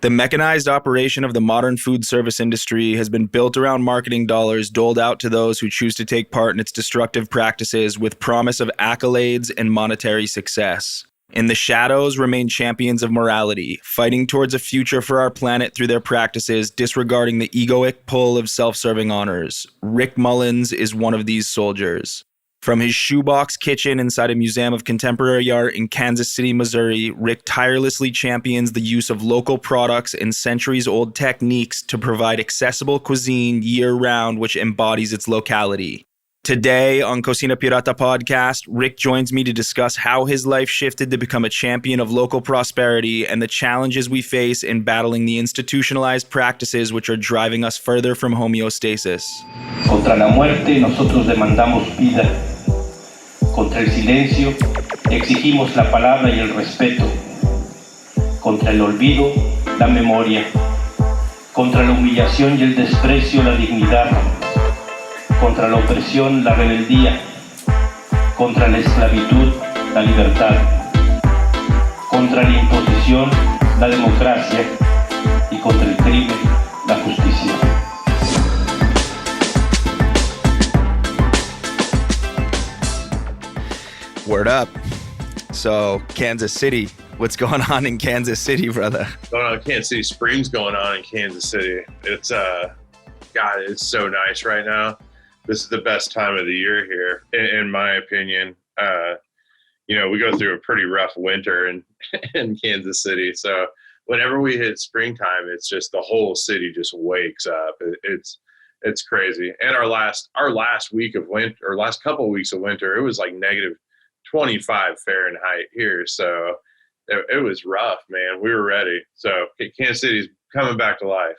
The mechanized operation of the modern food service industry has been built around marketing dollars doled out to those who choose to take part in its destructive practices with promise of accolades and monetary success. In the shadows remain champions of morality, fighting towards a future for our planet through their practices, disregarding the egoic pull of self-serving honors. Rick Mullins is one of these soldiers. From his shoebox kitchen inside a museum of contemporary art in Kansas City, Missouri, Rick tirelessly champions the use of local products and centuries-old techniques to provide accessible cuisine year-round which embodies its locality. Today on COCINA Pirata Podcast, Rick joins me to discuss how his life shifted to become a champion of local prosperity and the challenges we face in battling the institutionalized practices which are driving us further from homeostasis. Contra la muerte nosotros demandamos vida. Contra el silencio exigimos la palabra y el respeto. Contra el olvido, la memoria. Contra la humillación y el desprecio, la dignidad. Contra la opresión, la rebeldía. Contra la esclavitud, la libertad. Contra la imposición, la democracia. Y contra el crimen, la justicia. Word up. So, Kansas City. What's going on in Kansas City, brother? Kansas City Springs going on in Kansas City. It's, God, it's so nice right now. This is the best time of the year here, in my opinion. We go through a pretty rough winter in Kansas City. So whenever we hit springtime, it's just the whole city just wakes up. It's crazy. And our last week of winter, or last couple of weeks of winter, it was like negative 25 Fahrenheit here. So it was rough, man. We were ready. So Kansas City's coming back to life.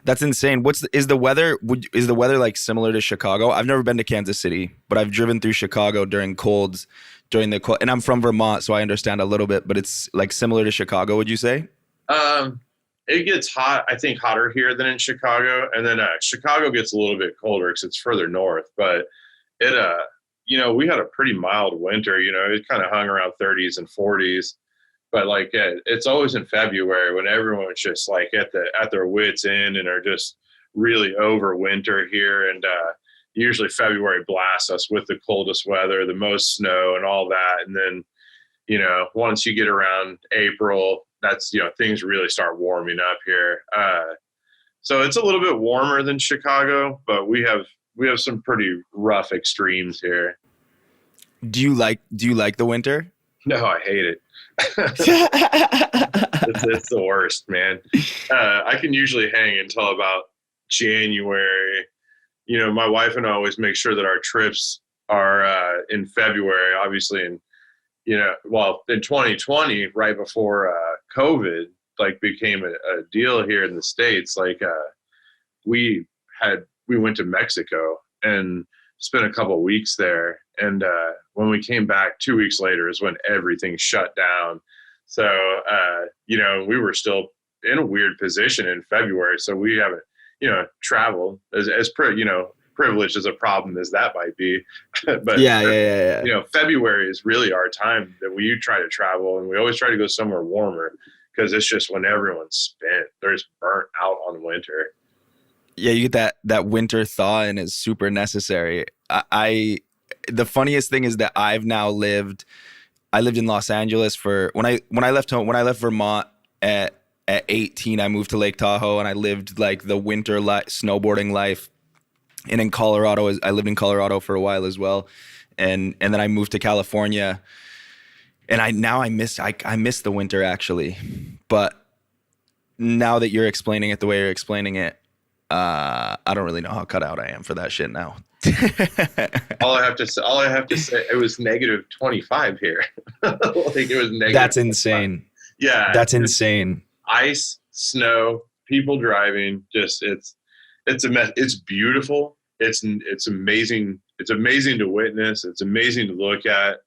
That's insane. Is the weather like similar to Chicago? I've never been to Kansas City, but I've driven through Chicago during the cold, and I'm from Vermont, so I understand a little bit, but it's like similar to Chicago, would you say? It gets hot, I think hotter here than in Chicago. And then Chicago gets a little bit colder because it's further north, but we had a pretty mild winter, it kind of hung around 30s and 40s. But it's always in February when everyone's just like at their wits' end and are just really over winter here. And usually February blasts us with the coldest weather, the most snow and all that. And then, once you get around April, that's, things really start warming up here. So it's a little bit warmer than Chicago, but we have some pretty rough extremes here. Do you like the winter? No, I hate it. It's the worst, man. I can usually hang until about January. My wife and I always make sure that our trips are in February, obviously. And, in 2020, right before COVID, became a deal here in the States, we went to Mexico and spent a couple of weeks there. And when we came back 2 weeks later is when everything shut down. So, we were still in a weird position in February. So we haven't, traveled as privileged as a problem as that might be. But yeah. February is really our time that we try to travel, and we always try to go somewhere warmer because it's just when everyone's spent. They're just burnt out on winter. Yeah, you get that winter thaw, and it's super necessary. The funniest thing is that I lived in Los Angeles when I left Vermont at 18. I moved to Lake Tahoe, and I lived the winter snowboarding life. And in Colorado, I lived in Colorado for a while as well, and then I moved to California. And I miss the winter actually, but now that you're explaining it the way you're explaining it, I don't really know how cut out I am for that shit now. all I have to say, it was negative 25 here. It was negative. That's insane. 25. Yeah, that's insane. Ice, snow, people driving. Just it's a mess. It's beautiful. It's amazing. It's amazing to witness. It's amazing to look at,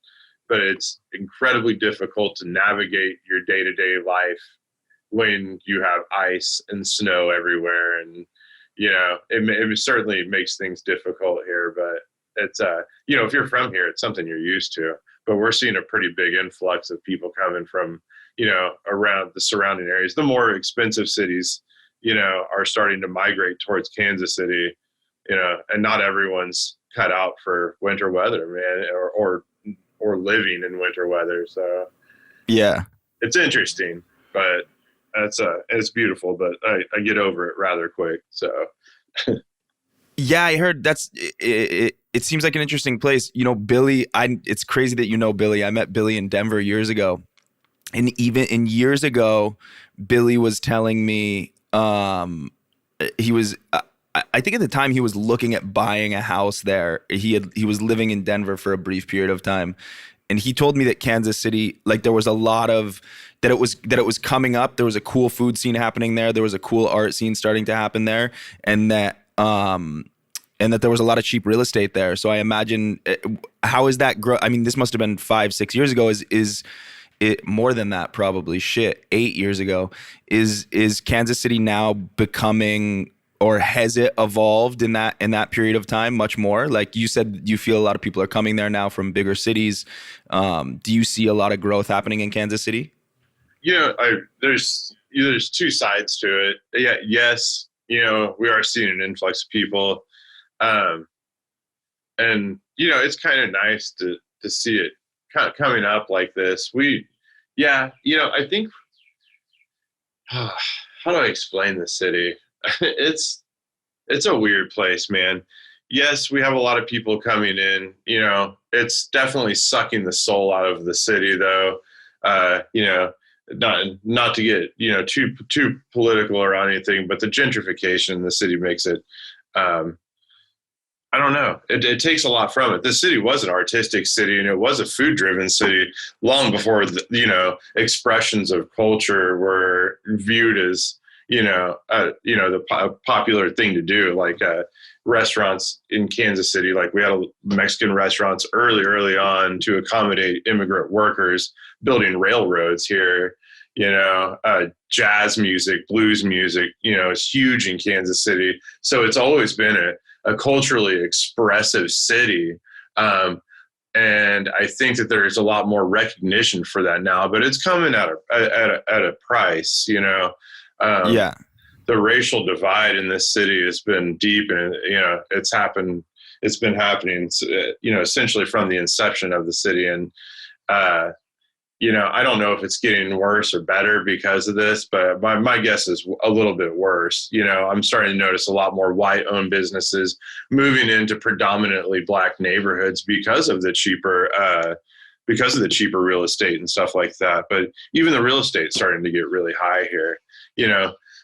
but it's incredibly difficult to navigate your day-to-day life when you have ice and snow everywhere. And it certainly makes things difficult here, but it's, if you're from here, it's something you're used to. But we're seeing a pretty big influx of people coming from, around the surrounding areas. The more expensive cities, are starting to migrate towards Kansas City, and not everyone's cut out for winter weather, man, or living in winter weather. So Yeah. it's interesting, but it's beautiful, but I get over it rather quick. So Yeah, I heard it seems like an interesting place. Billy, it's crazy that you know Billy. I met Billy in Denver years ago. And even in years ago, Billy was telling me he was I think at the time he was looking at buying a house there. He was living in Denver for a brief period of time. And he told me that Kansas City, like there was a lot of that it was coming up. There was a cool food scene happening there. There was a cool art scene starting to happen there, and that there was a lot of cheap real estate there. So I imagine how is that grow? I mean, this must have been 5-6 years ago. Is it more than that? Probably 8 years ago. Is Kansas City now becoming, or has it evolved in that period of time much more? Like you said, you feel a lot of people are coming there now from bigger cities. Do you see a lot of growth happening in Kansas City? There's two sides to it. Yeah, yes, we are seeing an influx of people, and it's kind of nice to see it coming up like this. I think how do I explain the city? It's a weird place, man. Yes, we have a lot of people coming in, it's definitely sucking the soul out of the city though. Not to get, too political or anything, but the gentrification in the city makes it, I don't know. It takes a lot from it. The city was an artistic city, and it was a food-driven city long before expressions of culture were viewed as the popular thing to do. Like restaurants in Kansas City, like we had Mexican restaurants early on to accommodate immigrant workers, building railroads here. Jazz music, blues music, is huge in Kansas City. So it's always been a culturally expressive city. And I think that there's a lot more recognition for that now, but it's coming at a price, Yeah. The racial divide in this city has been deep, and it's been happening, essentially from the inception of the city. And, I don't know if it's getting worse or better because of this, but my guess is a little bit worse. I'm starting to notice a lot more white-owned businesses moving into predominantly Black neighborhoods because of the cheaper real estate and stuff like that. But even the real estate's starting to get really high here.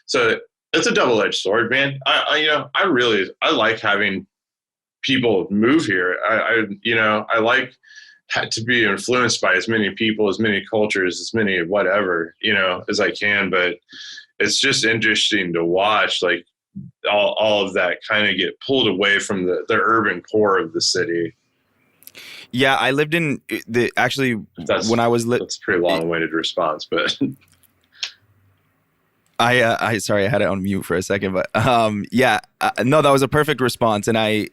So it's a double-edged sword, man. I like having people move here. I like to be influenced by as many people, as many cultures, as many whatever, as I can. But it's just interesting to watch, like all of that kind of get pulled away from the urban core of the city. Yeah, I lived in when I was that's a pretty long-winded response, but sorry, I had it on mute for a second, but no, that was a perfect response, and I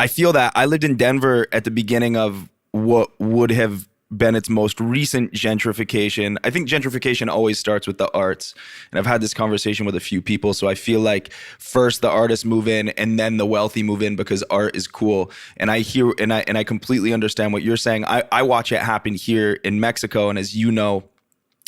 feel that I lived in Denver at the beginning of what would have been its most recent gentrification. I think gentrification always starts with the arts, and I've had this conversation with a few people. So I feel like first the artists move in, and then the wealthy move in because art is cool. And I hear and I completely understand what you're saying. I watch it happen here in Mexico, and as you know,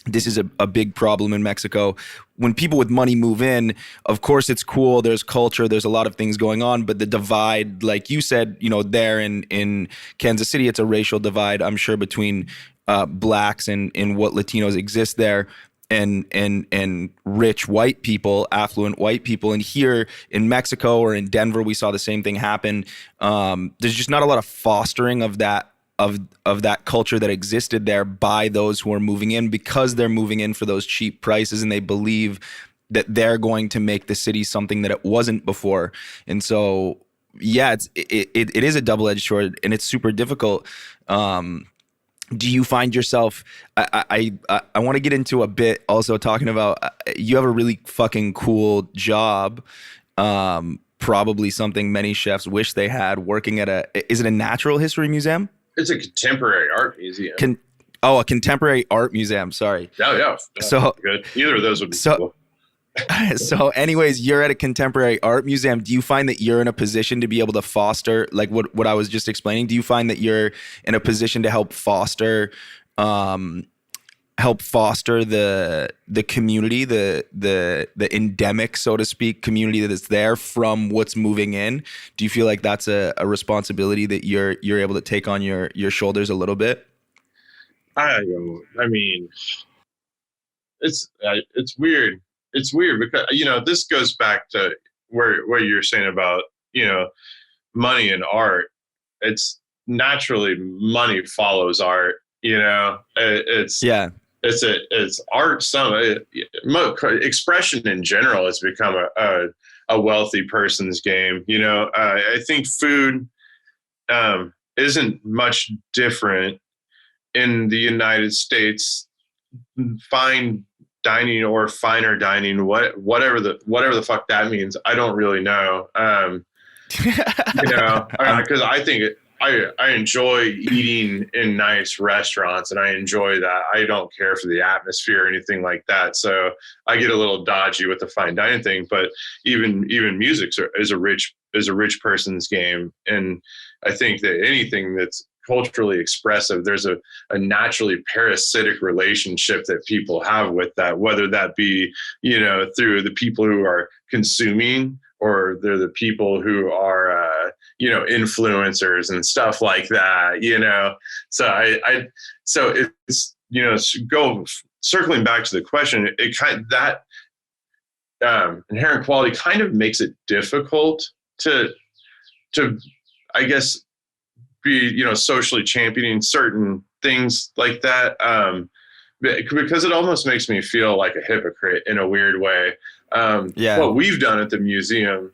this is a big problem in Mexico. When people with money move in, of course it's cool. There's culture. There's a lot of things going on. But the divide, like you said, there in Kansas City, it's a racial divide, I'm sure, between Blacks and what Latinos exist there and rich white people, affluent white people. And here in Mexico or in Denver, we saw the same thing happen. There's just not a lot of fostering of that of that culture that existed there by those who are moving in, because they're moving in for those cheap prices and they believe that they're going to make the city something that it wasn't before. And so, yeah, it is a double-edged sword, and it's super difficult. Do you find yourself, I want to get into a bit also talking about, you have a really fucking cool job, probably something many chefs wish they had, working at is it a natural history museum? It's a contemporary art museum. Oh, a contemporary art museum. Sorry. Yeah. So, Good. Either of those would be so, cool. so anyways, you're at a contemporary art museum. Do you find that you're in a position to be able to foster, like what I was just explaining? Do you find that you're in a position to help foster the community, the endemic, so to speak, community that is there from what's moving in? Do you feel like that's a responsibility that you're able to take on your shoulders a little bit? I mean, it's weird. It's weird because this goes back to where you're saying about money and art. It's naturally money follows art. It's Yeah. it's art. Expression in general has become a wealthy person's game. I think food isn't much different in the United States. Fine dining or finer dining, whatever the fuck that means, I don't really know. Because I think I enjoy eating in nice restaurants, and I enjoy that. I don't care for the atmosphere or anything like that. So I get a little dodgy with the fine dining thing. But even music is a rich person's game, and I think that anything that's culturally expressive, there's a naturally parasitic relationship that people have with that, whether that be through the people who are consuming, or they're the people who are influencers and stuff like that. So it's circling back to the question, it kind of, that inherent quality kind of makes it difficult to I guess be socially championing certain things like that, because it almost makes me feel like a hypocrite in a weird way. What we've done at the museum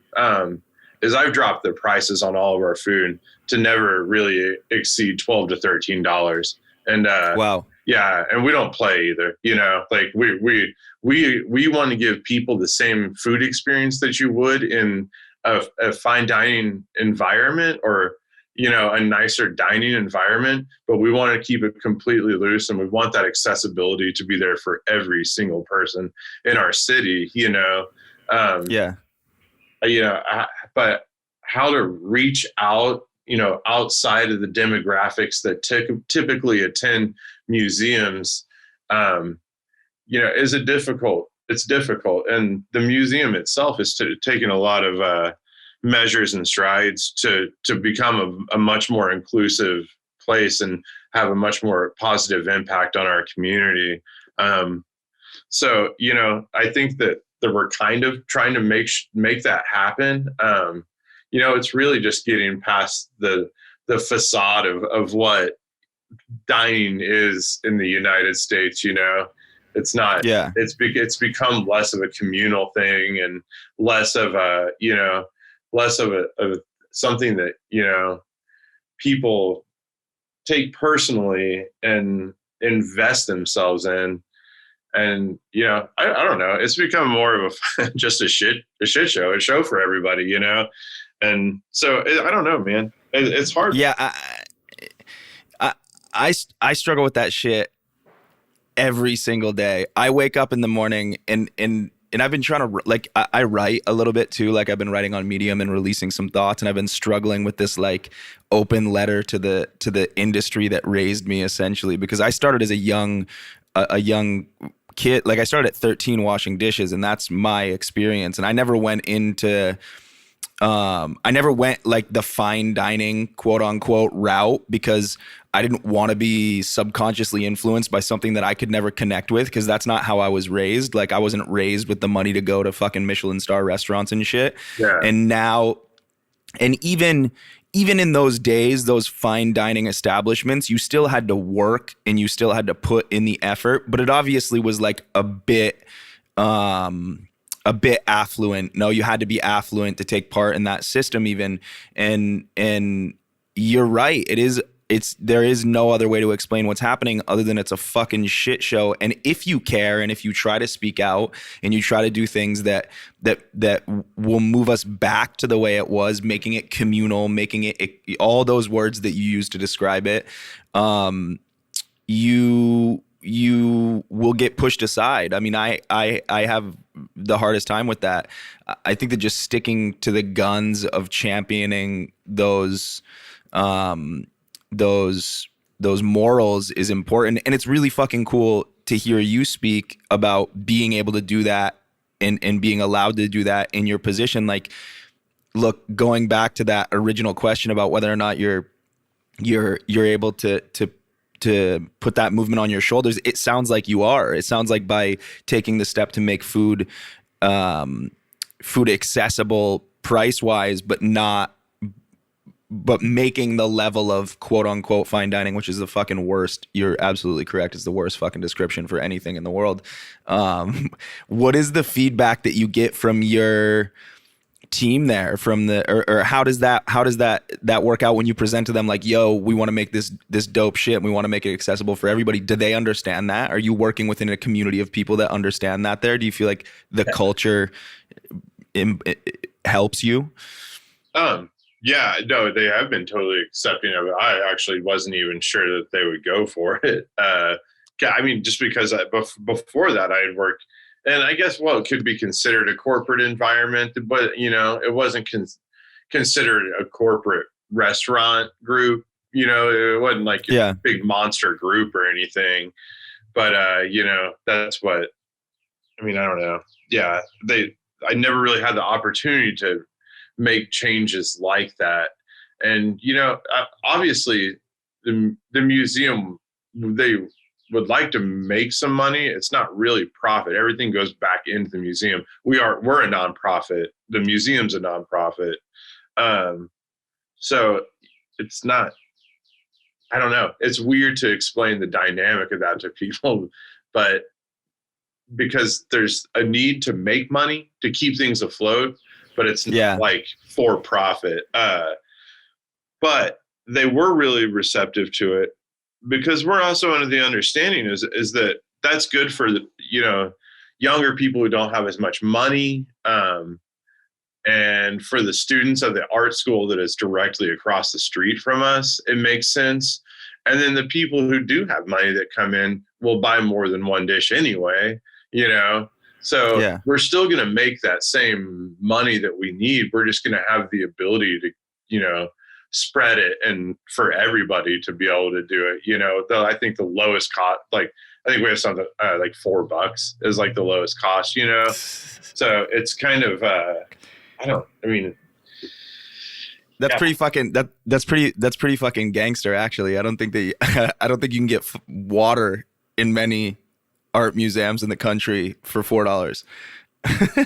is I've dropped the prices on all of our food to never really exceed $12 to $13, and Wow. Yeah, and we don't play either. Like we want to give people the same food experience that you would in a fine dining environment, or a nicer dining environment, but we want to keep it completely loose, and we want that accessibility to be there for every single person in our city. But how to reach out, outside of the demographics that typically attend museums, is it's difficult. And the museum itself is taking a lot of measures and strides to become a much more inclusive place and have a much more positive impact on our community. So I think that we're kind of trying to make that happen. It's really just getting past the facade of what dining is in the United States. It's not. Yeah. It's become less of a communal thing and less of a something that people take personally and invest themselves in. And I don't know, it's become more of just a shit show, a show for everybody, and so I don't know, man, it's hard. Yeah, I struggle with that shit every single day. I wake up in the morning and I've been trying to, I write a little bit too. Like I've been writing on Medium and releasing some thoughts, and I've been struggling with this like open letter to the industry that raised me, essentially, because I started as a young kid. Like I started at 13 washing dishes, and that's my experience. And I never went like the fine dining quote unquote route, because I didn't want to be subconsciously influenced by something that I could never connect with, because that's not how I was raised. Like I wasn't raised with the money to go to fucking Michelin star restaurants and shit. Yeah. And now, and even in those days, those fine dining establishments, you still had to work and you still had to put in the effort, but it obviously was like a bit affluent. No, you had to be affluent to take part in that system even. And you're right. There is no other way to explain what's happening other than it's a fucking shit show. And if you care, and if you try to speak out and you try to do things that will move us back to the way it was, making it communal, making it all those words that you use to describe it, you will get pushed aside. I mean, I have the hardest time with that. I think that just sticking to the guns of championing those morals is important. And it's really fucking cool to hear you speak about being able to do that and being allowed to do that in your position. Like, look, going back to that original question about whether or not you're able to put that movement on your shoulders, it sounds like you are. It sounds like by taking the step to make food accessible price wise, but making the level of quote unquote fine dining, which is the fucking worst. You're absolutely correct. It's the worst fucking description for anything in the world. What is the feedback that you get from your team there, from or how does that work out when you present to them like, yo, we want to make this dope shit and we want to make it accessible for everybody? Do they understand that? Are you working within a community of people that understand that there? Do you feel like the culture helps you? Yeah, no, they have been totally accepting of it. I actually wasn't even sure that they would go for it. I mean, just because before that I had worked, and I guess, well, it could be considered a corporate environment, but, it wasn't considered a corporate restaurant group. It wasn't like a big monster group or anything. But, that's what, I mean, I don't know. Yeah, I never really had the opportunity to make changes like that. And, obviously the museum, they would like to make some money. It's not really profit. Everything goes back into the museum. We're a nonprofit. The museum's a nonprofit. So it's not, I don't know. It's weird to explain the dynamic of that to people, but because there's a need to make money to keep things afloat, but it's not like for profit. But they were really receptive to it, because we're also under the understanding is that that's good for younger people who don't have as much money, and for the students of the art school that is directly across the street from us, it makes sense. And then the people who do have money that come in will buy more than one dish anyway, So we're still going to make that same money that we need. We're just going to have the ability to, spread it and for everybody to be able to do it, though I think the lowest cost, like I think we have something like $4 is like the lowest cost, so it's kind of, that's pretty fucking, that's pretty fucking gangster. Actually, I don't think you can get water in many art museums in the country for $4.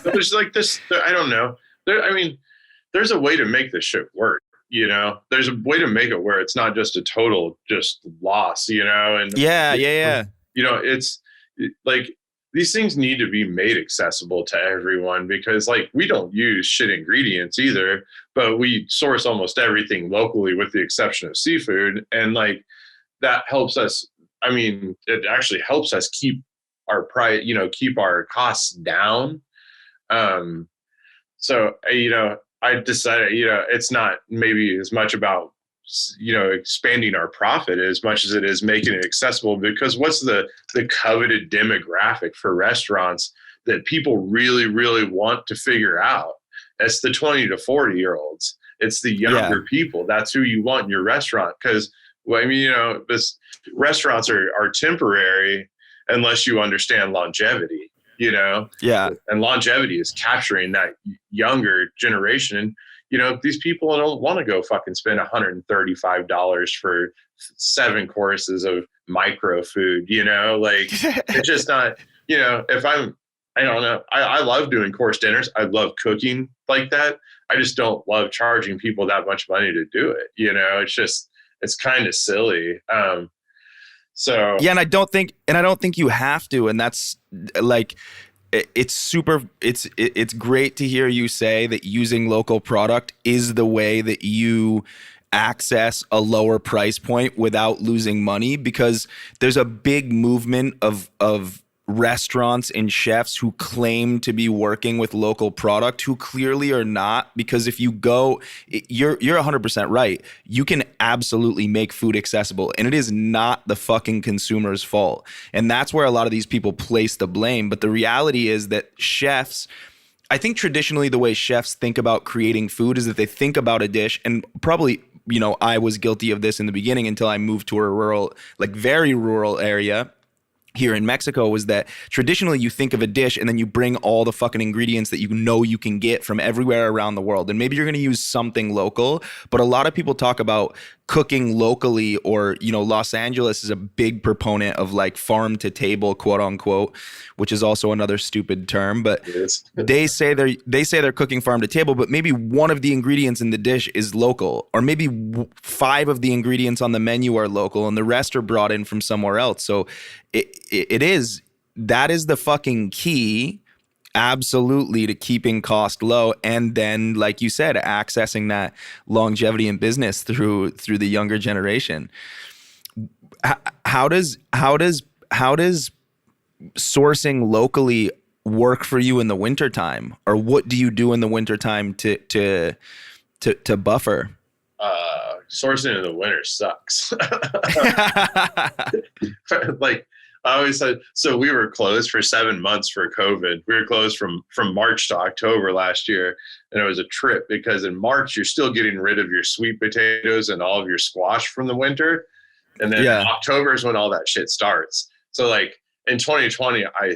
There's like this, I don't know. There's a way to make this shit work. There's a way to make it where it's not just a total just loss, and it's like these things need to be made accessible to everyone, because like we don't use shit ingredients either, but we source almost everything locally with the exception of seafood. And like that helps us. I mean, it actually helps us keep our price, keep our costs down. So, I decided, it's not maybe as much about, expanding our profit as much as it is making it accessible, because what's the coveted demographic for restaurants that people really, really want to figure out? It's the 20 to 40 year olds. It's the younger people. That's who you want in your restaurant. Because, restaurants are temporary unless you understand longevity. And longevity is capturing that younger generation. These people don't want to go fucking spend $135 for 7 courses of micro food, like it's just not, I don't know. I love doing course dinners. I love cooking like that. I just don't love charging people that much money to do it. It's kind of silly. So yeah, and I don't think you have to, and that's like, it's great to hear you say that using local product is the way that you access a lower price point without losing money, because there's a big movement of restaurants and chefs who claim to be working with local product who clearly are not. Because if you go, you're 100% right. You can absolutely make food accessible. And it is not the fucking consumer's fault. And that's where a lot of these people place the blame. But the reality is that chefs, I think traditionally the way chefs think about creating food is that they think about a dish, and probably, you know, I was guilty of this in the beginning until I moved to a rural, like very rural area here in Mexico, was that traditionally you think of a dish and then you bring all the fucking ingredients that you know you can get from everywhere around the world. And maybe you're going to use something local, but a lot of people talk about cooking locally, or, you know, Los Angeles is a big proponent of like farm to table, quote unquote, which is also another stupid term, but they say they're cooking farm to table, but maybe one of the ingredients in the dish is local, or maybe 5 of the ingredients on the menu are local and the rest are brought in from somewhere else. So that is the fucking key, absolutely, to keeping cost low, and then, like you said, accessing that longevity in business through the younger generation. How does sourcing locally work for you in the wintertime, or what do you do in the wintertime to buffer? Sourcing in the winter sucks. Like I always said, so we were closed for 7 months for COVID. We were closed from March to October last year. And it was a trip because in March, you're still getting rid of your sweet potatoes and all of your squash from the winter. And then October is when all that shit starts. So like in 2020, I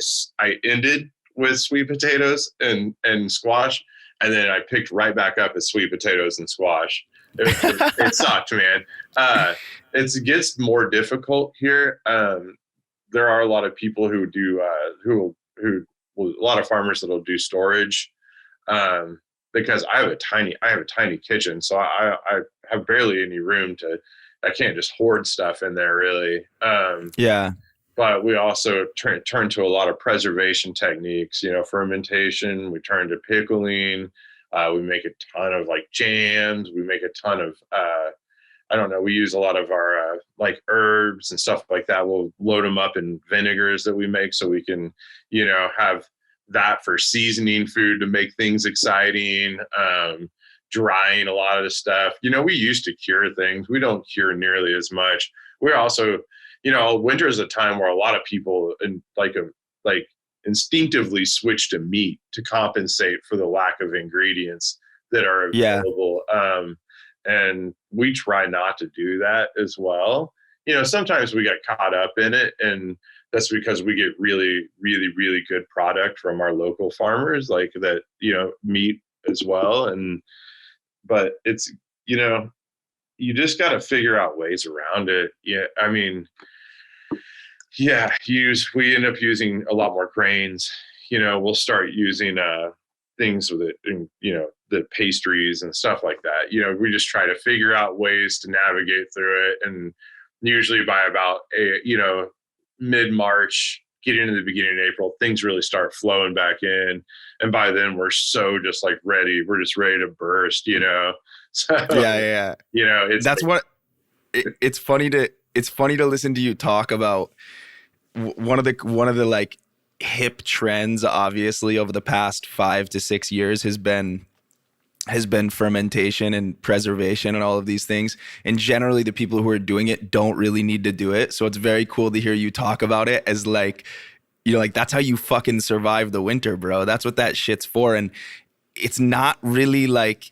ended with sweet potatoes and squash. And then I picked right back up at sweet potatoes and squash. It sucked, man. It gets more difficult here. There are a lot of people who do, a lot of farmers that'll do storage, because I have a tiny kitchen, so I have barely any room I can't just hoard stuff in there really. But we also turn to a lot of preservation techniques, you know, fermentation. We turn to pickling. We make a ton of like jams. We make a ton of, we use a lot of our like herbs and stuff like that. We'll load them up in vinegars that we make so we can, you know, have that for seasoning food to make things exciting. Drying a lot of the stuff. You know, we used to cure things. We don't cure nearly as much. We're also, you know, winter is a time where a lot of people instinctively switch to meat to compensate for the lack of ingredients that are available. And we try not to do that as well. You know, sometimes we get caught up in it, and that's because we get really, really, really good product from our local farmers, like that, you know, meat as well. But it's, you know, you just got to figure out ways around it. Yeah. I mean, we end up using a lot more grains. You know, we'll start using things with it, you know, the pastries and stuff like that. You know, we just try to figure out ways to navigate through it. And usually by about mid-March, getting into the beginning of April, things really start flowing back in. And by then we're so just like ready. We're just ready to burst, you know? So, you know, it's funny to listen to you talk about one of the like hip trends, obviously, over the past 5 to 6 years has been fermentation and preservation and all of these things. And generally the people who are doing it don't really need to do it. So it's very cool to hear you talk about it as like, you know, like that's how you fucking survive the winter, bro. That's what that shit's for. And it's not really like,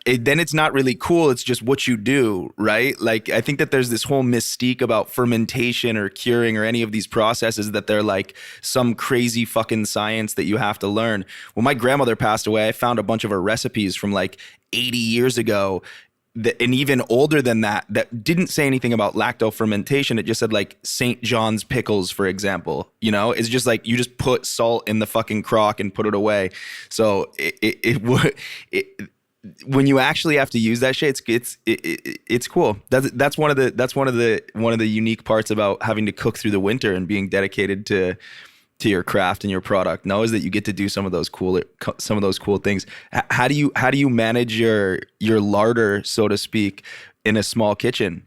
then it's not really cool. It's just what you do, right? Like, I think that there's this whole mystique about fermentation or curing or any of these processes that they're like some crazy fucking science that you have to learn. When my grandmother passed away, I found a bunch of her recipes from like 80 years ago and even older than that didn't say anything about lacto fermentation. It just said like St. John's pickles, for example. You know, it's just like you just put salt in the fucking crock and put it away. So when you actually have to use that shit, it's cool. That's one of the unique parts about having to cook through the winter and being dedicated to your craft and your product. Is that you get to do some of those cool things. How do you manage your larder, so to speak, in a small kitchen?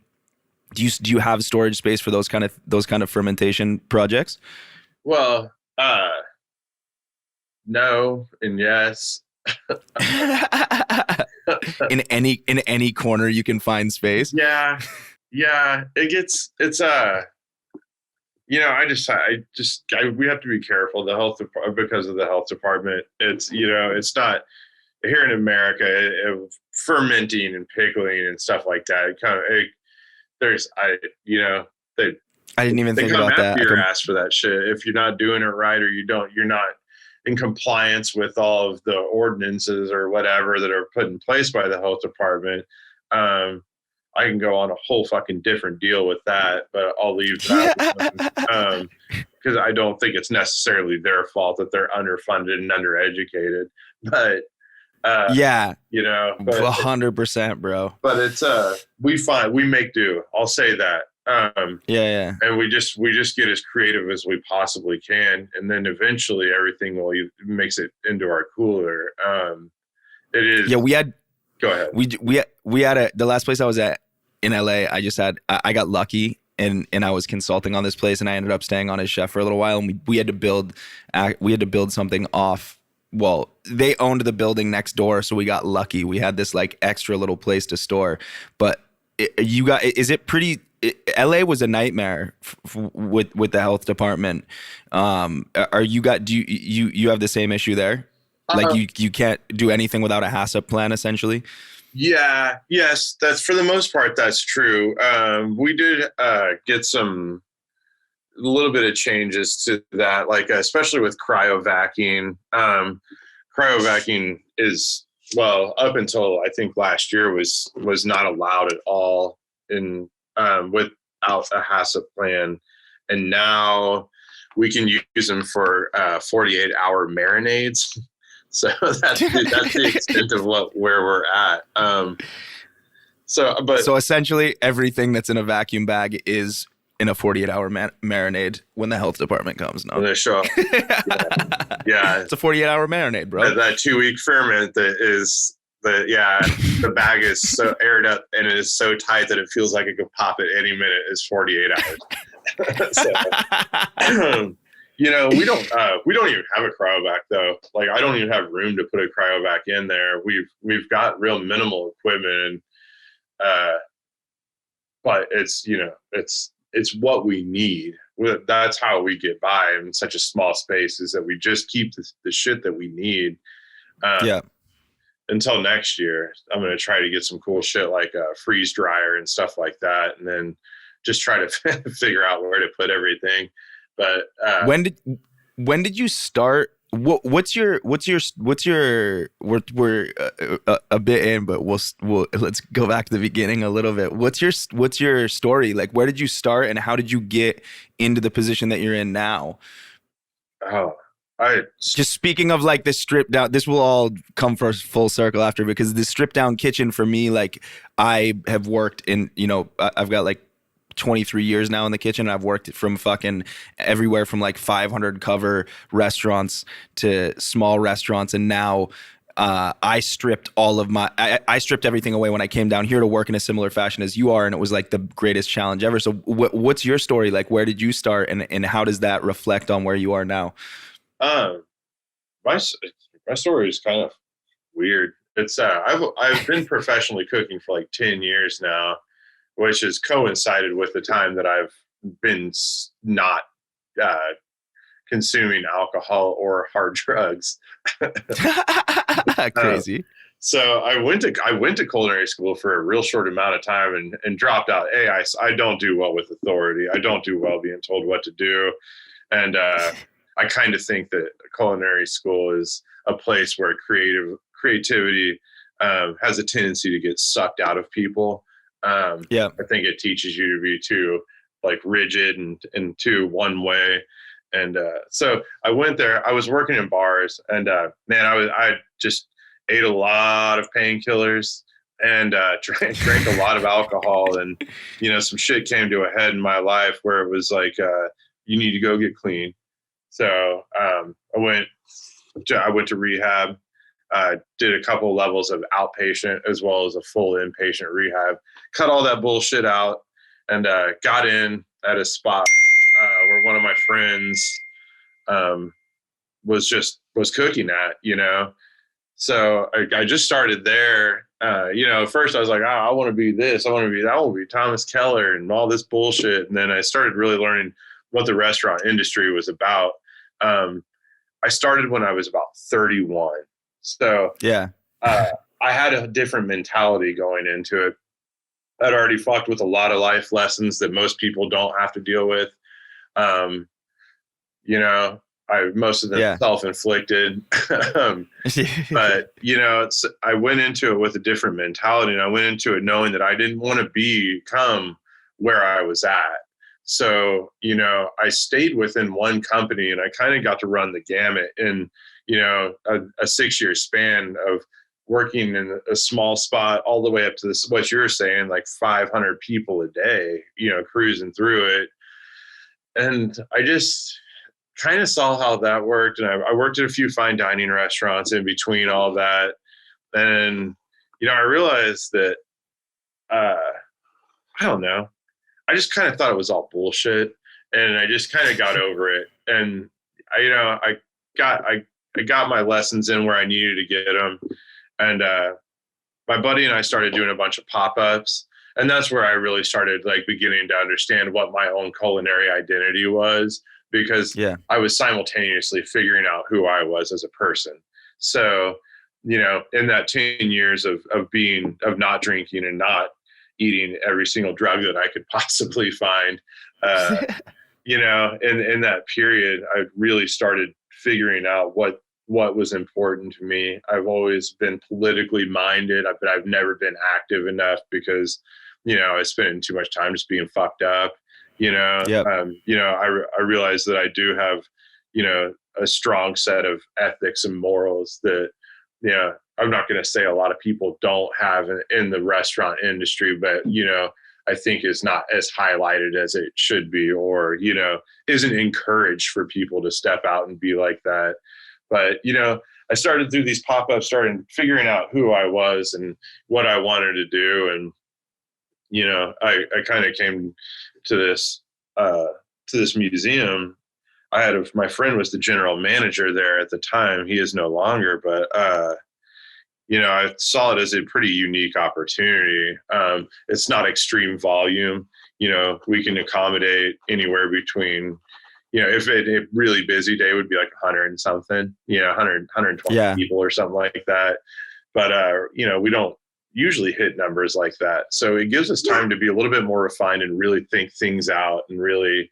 Do you have storage space for those kind of fermentation projects? Well, no and yes. in any corner you can find space. Yeah. It's we have to be careful. Because of the health department. It's not here in America. Fermenting and pickling and stuff like that. I didn't even think about that. They come after your ass for that shit if you're not doing it right, or you're not in compliance with all of the ordinances or whatever that are put in place by the health department. I can go on a whole fucking different deal with that, but I'll leave that because I don't think it's necessarily their fault that they're underfunded and undereducated. But 100%, bro. But it's we make do. I'll say that. And we just get as creative as we possibly can, and then eventually everything makes it into our cooler. It is. Yeah, we had. Go ahead. We had the last place I was at in LA. I got lucky and I was consulting on this place, and I ended up staying on as chef for a little while, and we had to build something off. Well, they owned the building next door, so we got lucky. We had this like extra little place to store. But LA was a nightmare with the health department. Do you have the same issue there? Like you can't do anything without a HACCP plan, essentially. Yeah. Yes. That's for the most part. That's true. We did get a little bit of changes to that, like especially with cryovacking. Cryovacking is, well, up until I think last year was not allowed at all in without a HACCP plan, and now we can use them for 48-hour marinades. So that's the extent of where we're at. So essentially everything that's in a vacuum bag is in a 48-hour marinade when the health department comes. No, when they show up. Yeah. It's a 48-hour marinade, bro. That 2-week ferment the bag is so aired up and it is so tight that it feels like it could pop at any minute. Is 48 hours. So, we don't even have a cryovac though. Like I don't even have room to put a cryovac in there. We've got real minimal equipment, and but it's what we need. That's how we get by in such a small space, is that we just keep the shit that we need. Until next year, I'm going to try to get some cool shit like a freeze dryer and stuff like that, and then just try to figure out where to put everything. But when did you start? What's your we're a bit in, but we'll let's go back to the beginning a little bit. What's your story? Like, where did you start, and how did you get into the position that you're in now? Just speaking of like the stripped down, this will all come for full circle after, because the stripped down kitchen for me, like I have worked in, I've got like 23 years now in the kitchen. I've worked from fucking everywhere from like 500 cover restaurants to small restaurants. And now I stripped I stripped everything away when I came down here to work in a similar fashion as you are. And it was like the greatest challenge ever. So what's your story? Like, where did you start, and how does that reflect on where you are now? My story is kind of weird. It's I've been professionally cooking for like 10 years now, which has coincided with the time that I've been not consuming alcohol or hard drugs. Crazy. So I went to culinary school for a real short amount of time and dropped out. I don't do well with authority. I don't do well being told what to do. And I kind of think that culinary school is a place where creativity has a tendency to get sucked out of people. I think it teaches you to be too like rigid and too one way. And so I went there. I was working in bars, and I just ate a lot of painkillers and drank a lot of alcohol. And some shit came to a head in my life where it was like, you need to go get clean. So I went to rehab. Did a couple levels of outpatient as well as a full inpatient rehab. Cut all that bullshit out, and got in at a spot where one of my friends was cooking at. So I just started there, At first I was like, oh, I want to be this. I want to be that. I want to be Thomas Keller and all this bullshit. And then I started really learning what the restaurant industry was about. I started when I was about 31. So Yeah. I had a different mentality going into it. I'd already fucked with a lot of life lessons that most people don't have to deal with. Most of them self-inflicted. But I went into it with a different mentality, and I went into it knowing that I didn't want to become where I was at. So, I stayed within one company, and I kind of got to run the gamut in, a 6-year span of working in a small spot all the way up to this, what you're saying, like 500 people a day, cruising through it. And I just kind of saw how that worked. And I worked at a few fine dining restaurants in between all that. And, I realized that, I don't know, I just kind of thought it was all bullshit, and I just kind of got over it. And I got my lessons in where I needed to get them. And, my buddy and I started doing a bunch of pop-ups, and that's where I really started beginning to understand what my own culinary identity was, because I was simultaneously figuring out who I was as a person. So, in that 10 years of not drinking and not eating every single drug that I could possibly find, in that period, I really started figuring out what was important to me. I've always been politically minded, but I've never been active enough because, I spent too much time just being fucked up. I realize that I do have, a strong set of ethics and morals that, I'm not going to say a lot of people don't have in the restaurant industry, but, I think is not as highlighted as it should be, or, isn't encouraged for people to step out and be like that. But, I started through these pop-ups, started figuring out who I was and what I wanted to do. And, I kind of came to this museum. My friend was the general manager there at the time. He is no longer, but, I saw it as a pretty unique opportunity. It's not extreme volume. We can accommodate anywhere between, if a really busy day would be like 100 and something, 120 people or something like that. But, we don't usually hit numbers like that. So it gives us time to be a little bit more refined and really think things out and really,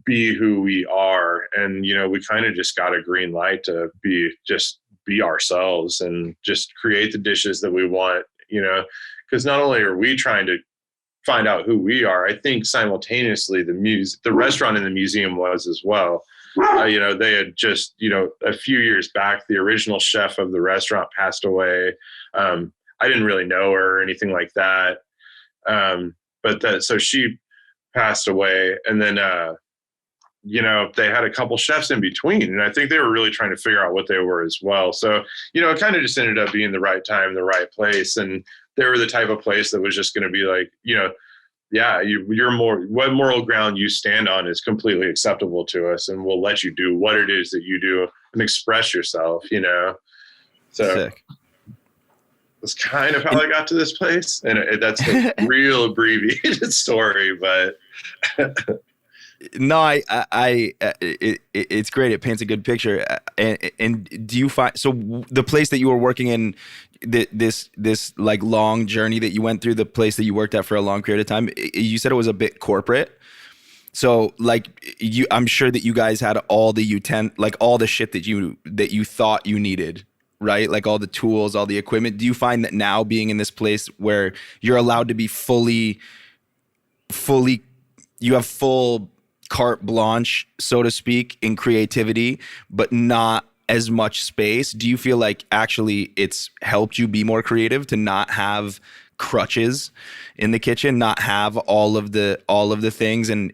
be who we are. And, we kind of just got a green light to be ourselves and just create the dishes that we want, because not only are we trying to find out who we are, I think simultaneously the restaurant in the museum was as well. They had just, a few years back, the original chef of the restaurant passed away. I didn't really know her or anything like that. So she passed away, and then, they had a couple chefs in between, and I think they were really trying to figure out what they were as well. So, it kind of just ended up being the right time, the right place. And they were the type of place that was just going to be like, what moral ground you stand on is completely acceptable to us, and we'll let you do what it is that you do and express yourself, So Sick. That's kind of how I got to this place. And that's a real abbreviated story, but no, it's great. It paints a good picture. And do you find, so the place that you were working in, this like long journey that you went through, the place that you worked at for a long period of time, you said it was a bit corporate. So I'm sure that you guys had all the all the shit that you thought you needed, right? Like all the tools, all the equipment. Do you find that now, being in this place where you're allowed to be fully, you have full carte blanche, so to speak, in creativity, but not as much space? Do you feel like actually it's helped you be more creative to not have crutches in the kitchen, not have all of the things, and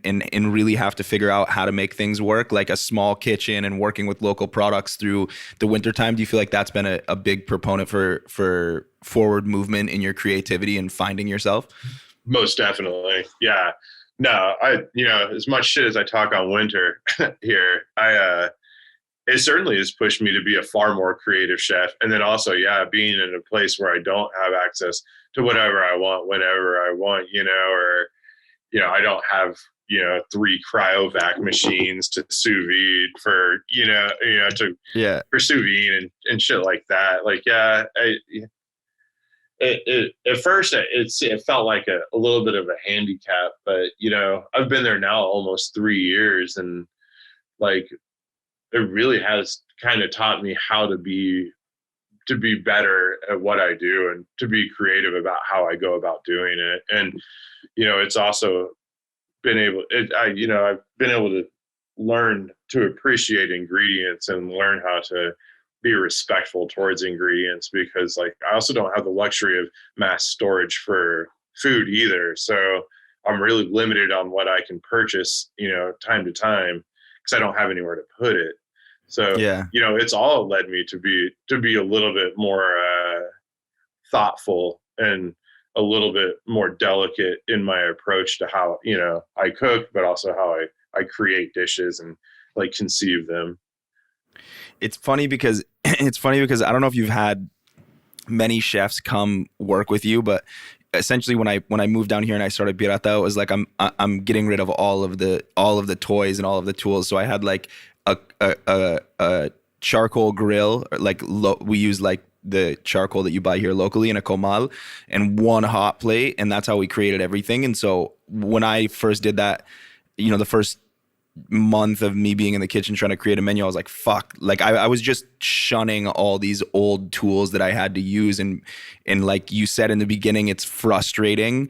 really have to figure out how to make things work, like a small kitchen and working with local products through the wintertime? Do you feel like that's been a big proponent for forward movement in your creativity and finding yourself? Most definitely. Yeah. No, as much shit as I talk on winter here, it certainly has pushed me to be a far more creative chef. And then also, being in a place where I don't have access to whatever I want, whenever I want, or, I don't have, 3 cryovac machines to sous vide for, for sous vide and shit like that. Like, at first it felt like a little bit of a handicap, but, I've been there now almost 3 years, and like, it really has kind of taught me how to be better at what I do and to be creative about how I go about doing it. And, it's also been I've been able to learn to appreciate ingredients and learn how to be respectful towards ingredients, because like, I also don't have the luxury of mass storage for food either. So I'm really limited on what I can purchase, time to time, because I don't have anywhere to put it. So, it's all led me to be a little bit more thoughtful and a little bit more delicate in my approach to how, I cook, but also how I create dishes and like conceive them. It's funny because I don't know if you've had many chefs come work with you, but essentially when I moved down here and I started Pirata, it was like I'm getting rid of all of the toys and all of the tools. So I had like a charcoal grill, like we use like the charcoal that you buy here locally in a comal, and one hot plate, and that's how we created everything. And so when I first did that, the first month of me being in the kitchen trying to create a menu, I was like, fuck, like I was just shunning all these old tools that I had to use. And like you said in the beginning, it's frustrating,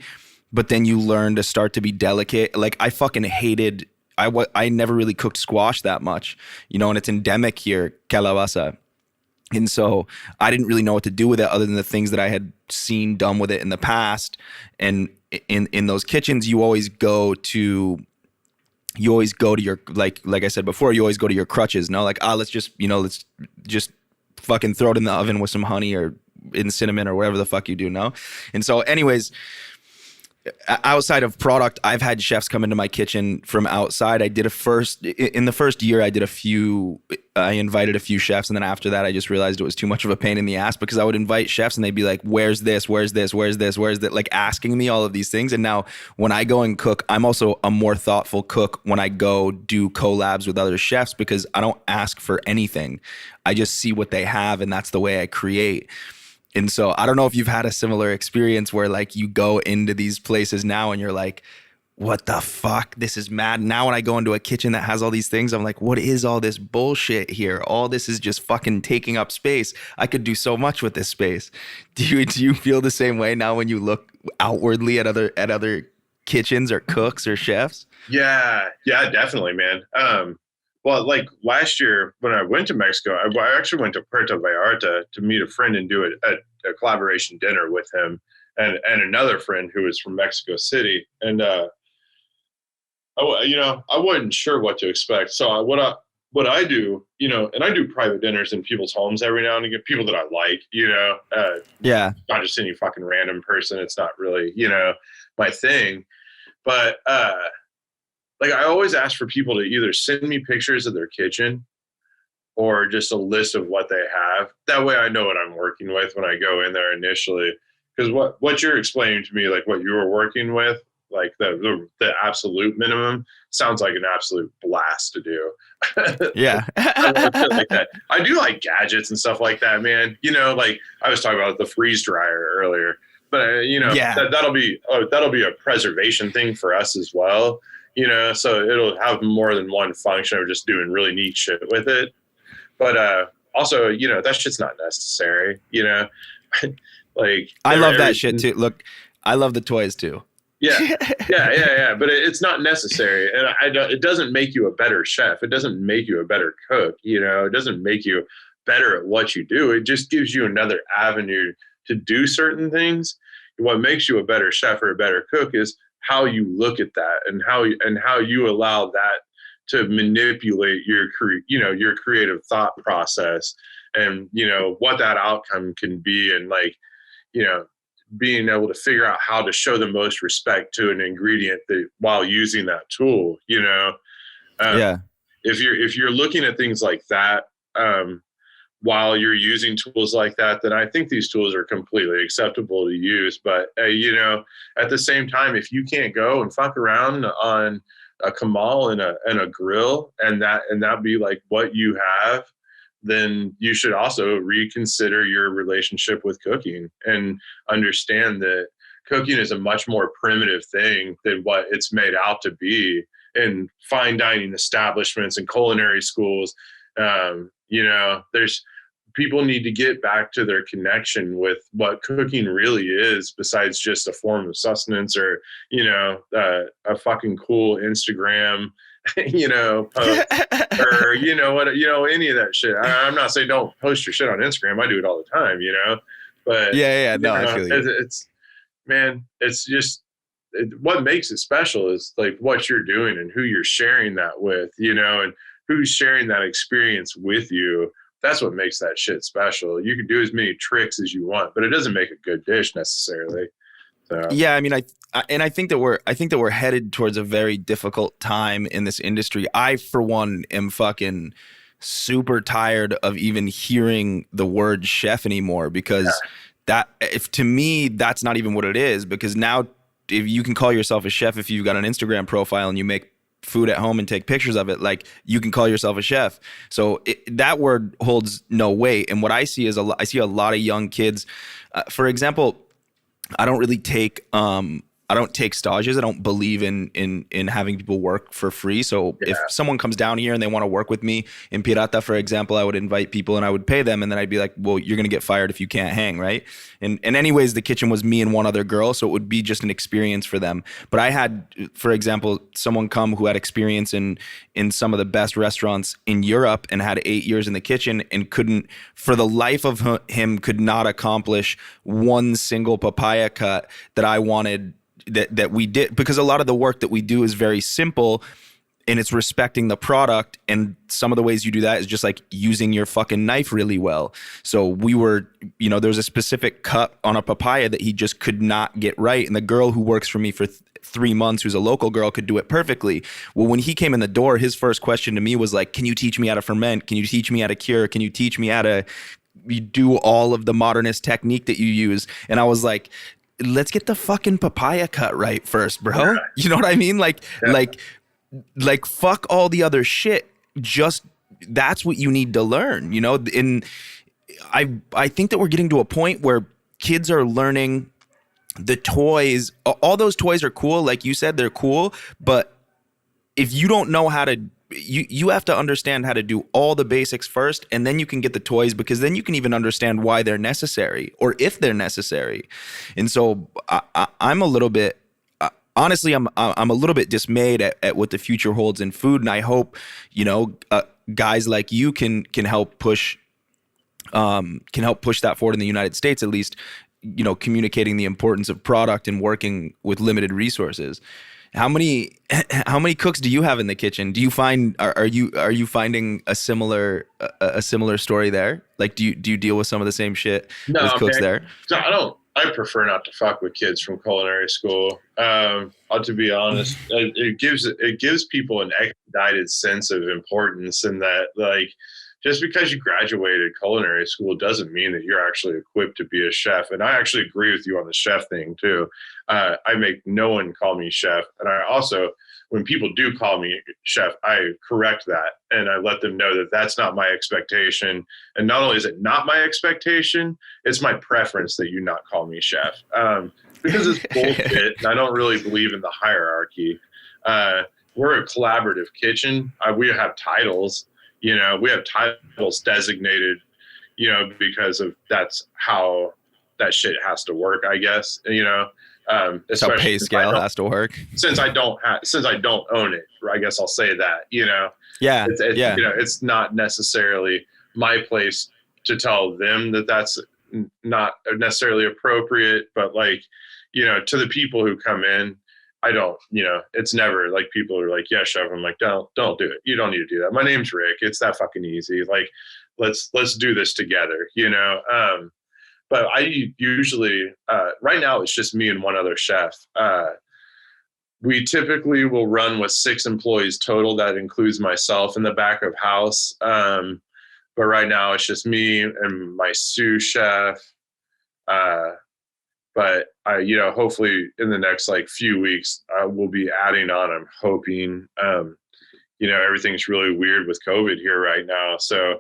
but then you learn to start to be delicate. Like I fucking hated, I never really cooked squash that much, and it's endemic here, calabaza. And so I didn't really know what to do with it other than the things that I had seen done with it in the past. And in those kitchens, you always go to your, like I said before, you always go to your crutches. No, like, let's just fucking throw it in the oven with some honey or in cinnamon or whatever the fuck you do. No. And so anyways, outside of product, I've had chefs come into my kitchen from outside. In the first year, I invited a few chefs. And then after that, I just realized it was too much of a pain in the ass, because I would invite chefs and they'd be like, where's this? Where's this? Where's this? Where's that? Like asking me all of these things. And now when I go and cook, I'm also a more thoughtful cook when I go do collabs with other chefs, because I don't ask for anything. I just see what they have, and that's the way I create. And so I don't know if you've had a similar experience where like you go into these places now and you're like, what the fuck? This is mad. Now when I go into a kitchen that has all these things, I'm like, what is all this bullshit here? All this is just fucking taking up space. I could do so much with this space. Do you feel the same way now when you look outwardly at other kitchens or cooks or chefs? Yeah, definitely, man. Well, like last year when I went to Mexico, I actually went to Puerto Vallarta to meet a friend and do a collaboration dinner with him and another friend who was from Mexico City. And, I wasn't sure what to expect. So what I do, and I do private dinners in people's homes every now and again, people that I like, not just any fucking random person. It's not really, my thing, but, like I always ask for people to either send me pictures of their kitchen or just a list of what they have. That way I know what I'm working with when I go in there initially. Because what you're explaining to me, like what you were working with, like the absolute minimum, sounds like an absolute blast to do. Yeah. Like that. I do like gadgets and stuff like that, man. Like I was talking about the freeze dryer earlier, but that'll be a preservation thing for us as well. So it'll have more than one function of just doing really neat shit with it. But also, that shit's not necessary, like I love that shit too. Look, I love the toys too. Yeah. But it's not necessary. And it doesn't make you a better chef. It doesn't make you a better cook. It doesn't make you better at what you do. It just gives you another avenue to do certain things. What makes you a better chef or a better cook is how you look at that and how you allow that to manipulate your creative thought process and, what that outcome can be. And like, being able to figure out how to show the most respect to an ingredient while using that tool, Yeah. if you're looking at things like that, while you're using tools like that, then I think these tools are completely acceptable to use. But at the same time, if you can't go and fuck around on a Kamal and a grill, and that be like what you have, then you should also reconsider your relationship with cooking and understand that cooking is a much more primitive thing than what it's made out to be in fine dining establishments and culinary schools. There's people need to get back to their connection with what cooking really is, besides just a form of sustenance or, a fucking cool Instagram, post or, any of that shit. I'm not saying don't post your shit on Instagram. I do it all the time, but no, I feel you. It's just, what makes it special is like what you're doing and who you're sharing that with, and who's sharing that experience with you. That's what makes that shit special. You can do as many tricks as you want, but it doesn't make a good dish necessarily. So. Yeah, I mean, I think that we're headed towards a very difficult time in this industry. I, for one, am fucking super tired of even hearing the word chef anymore, because to me, that's not even what it is. Because now, if you can call yourself a chef if you've got an Instagram profile and you make food at home and take pictures of it, like, you can call yourself a chef. So that word holds no weight. And what I see is I see a lot of young kids. For example, I don't really take stages. I don't believe in having people work for free. So if someone comes down here and they want to work with me in Pirata, for example, I would invite people and I would pay them, and then I'd be like, well, you're going to get fired if you can't hang, right? And anyways, the kitchen was me and one other girl, so it would be just an experience for them. But I had, for example, someone come who had experience in some of the best restaurants in Europe and had 8 years in the kitchen and couldn't, for the life of him, could not accomplish one single papaya cut that I wanted that we did, because a lot of the work that we do is very simple and it's respecting the product. And some of the ways you do that is just like using your fucking knife really well. So we were, there's a specific cut on a papaya that he just could not get right. And the girl who works for me for 3 months, who's a local girl, could do it perfectly. Well, when he came in the door, his first question to me was like, can you teach me how to ferment? Can you teach me how to cure? Can you teach me how to do all of the modernist technique that you use? And I was like, let's get the fucking papaya cut right first, bro. You know what I mean? Like fuck all the other shit. Just, that's what you need to learn, And I think that we're getting to a point where kids are learning the toys. All those toys are cool. Like you said, they're cool. But if you don't know how to, you have to understand how to do all the basics first, and then you can get the toys, because then you can even understand why they're necessary or if they're necessary. And so I'm a little bit, honestly, I'm a little bit dismayed at what the future holds in food. And I hope, guys like you can help push that forward in the United States, at least, communicating the importance of product and working with limited resources. How many cooks do you have in the kitchen? Do you find, are you finding a similar story there? Like, do you deal with some of the same shit as cooks there? No, I prefer not to fuck with kids from culinary school. To be honest, it gives people an expedited sense of importance, and that, like, just because you graduated culinary school doesn't mean that you're actually equipped to be a chef. And I actually agree with you on the chef thing too. I make no one call me chef. And I also, when people do call me chef, I correct that. And I let them know that that's not my expectation. And not only is it not my expectation, it's my preference that you not call me chef. Because it's bullshit. And I don't really believe in the hierarchy. We're a collaborative kitchen. We have titles. We have titles designated, because of that's how that shit has to work, I guess. That's how pay scale has to work. Since I don't own it, I guess I'll say that. Yeah. It's not necessarily my place to tell them that that's not necessarily appropriate, but like, to the people who come in, I don't, it's never like people are like, yeah, chef. I'm like, don't do it. You don't need to do that. My name's Rick. It's that fucking easy. Like, let's do this together, But I usually, right now it's just me and one other chef. we typically will run with 6 employees total. That includes myself in the back of house. But right now it's just me and my sous chef. But hopefully in the next like few weeks, we'll be adding on. I'm hoping. Everything's really weird with COVID here right now. So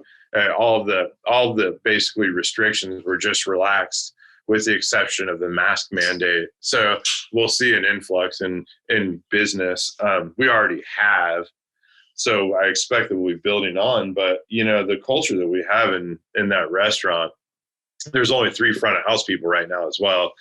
all the basically restrictions were just relaxed, with the exception of the mask mandate. So we'll see an influx in business. We already have. So I expect that we'll be building on. But, the culture that we have in that restaurant, there's only 3 front of house people right now as well,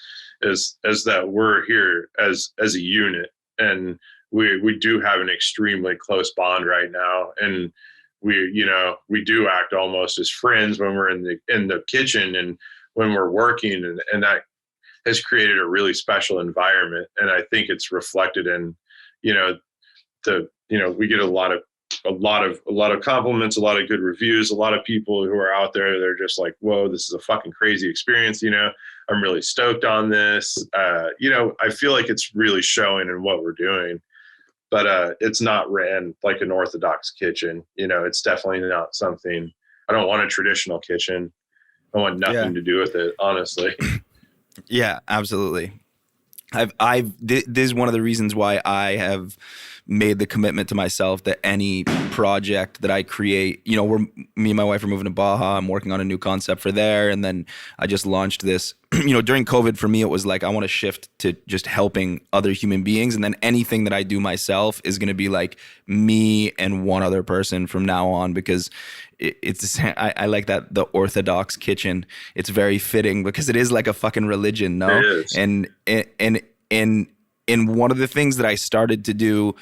is that we're here as a unit. And we do have an extremely close bond right now. And we do act almost as friends when we're in the kitchen and when we're working, and that has created a really special environment. And I think it's reflected in, we get a lot of compliments, a lot of good reviews, a lot of people who are out there, they're just like, whoa, this is a fucking crazy experience. I'm really stoked on this. I feel like it's really showing in what we're doing, but it's not ran like an orthodox kitchen. It's definitely not something. I don't want a traditional kitchen. I want nothing to do with it, honestly. Yeah, absolutely. This is one of the reasons why I have made the commitment to myself that any project that I create, me and my wife are moving to Baja. I'm working on a new concept for there. And then I just launched this, during COVID for me, it was like, I want to shift to just helping other human beings. And then anything that I do myself is going to be like me and one other person from now on, because I like that, the orthodox kitchen. It's very fitting because it is like a fucking religion, no? It is. And one of the things that I started to do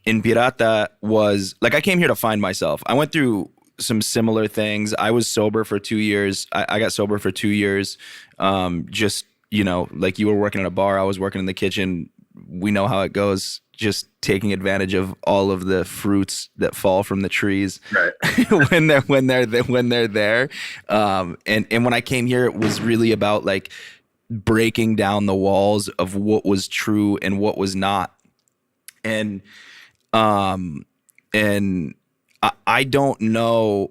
in Pirata was, like, I came here to find myself. I went through some similar things. I was sober for 2 years. I got sober for 2 years. Just, like you were working at a bar, I was working in the kitchen. We know how it goes. Just taking advantage of all of the fruits that fall from the trees, right? when they're there. And when I came here, it was really about like breaking down the walls of what was true and what was not. And I don't know.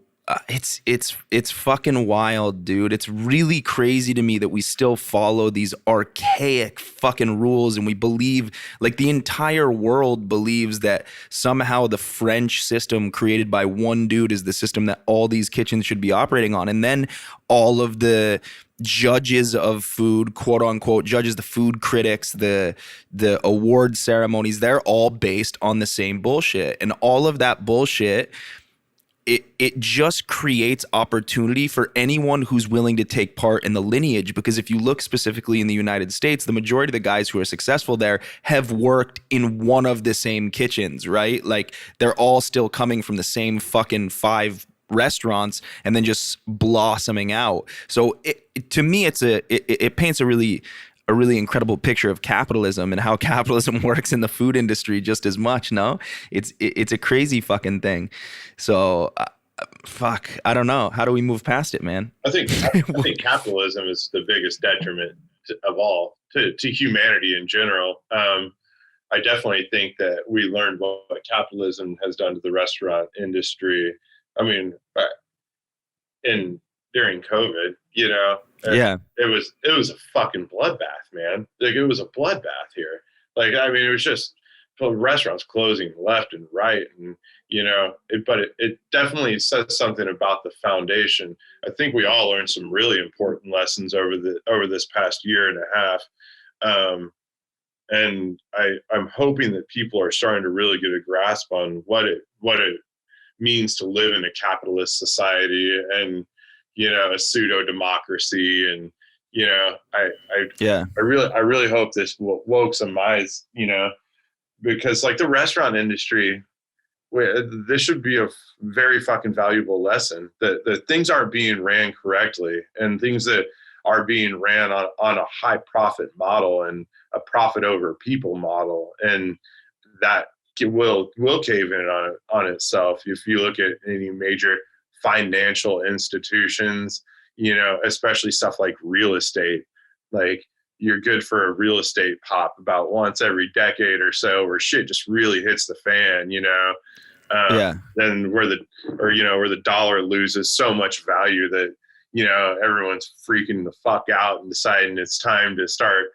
It's fucking wild, dude. It's really crazy to me that we still follow these archaic fucking rules, and we believe, like, the entire world believes that somehow the French system created by one dude is the system that all these kitchens should be operating on. And then all of the judges of food, quote unquote, judges, the food critics, the award ceremonies, they're all based on the same bullshit. And all of that bullshit, it just creates opportunity for anyone who's willing to take part in the lineage. Because if you look specifically in the United States, the majority of the guys who are successful there have worked in one of the same kitchens, right? Like, they're all still coming from the same fucking 5 restaurants and then just blossoming out. So to me, it paints a really incredible picture of capitalism and how capitalism works in the food industry just as much. No, it's a crazy fucking thing. So fuck, I don't know. How do we move past it, man? I think capitalism is the biggest detriment of all to humanity in general. I definitely think that we learned what capitalism has done to the restaurant industry. I mean, during COVID, yeah, it was a fucking bloodbath, man. Like, it was a bloodbath here. Like, I mean, it was just restaurants closing left and right, and but it definitely says something about the foundation. I think we all learned some really important lessons over this past year and a half, and I'm hoping that people are starting to really get a grasp on what it means to live in a capitalist society and a pseudo democracy. And I really hope this woke some minds, because like the restaurant industry, this should be a very fucking valuable lesson that things aren't being ran correctly, and things that are being ran on a high profit model and a profit over people model, and that will cave in on itself. If you look at any major financial institutions, especially stuff like real estate, like, you're good for a real estate pop about once every decade or so, where shit just really hits the fan, then where the dollar loses so much value that, everyone's freaking the fuck out and deciding it's time to start,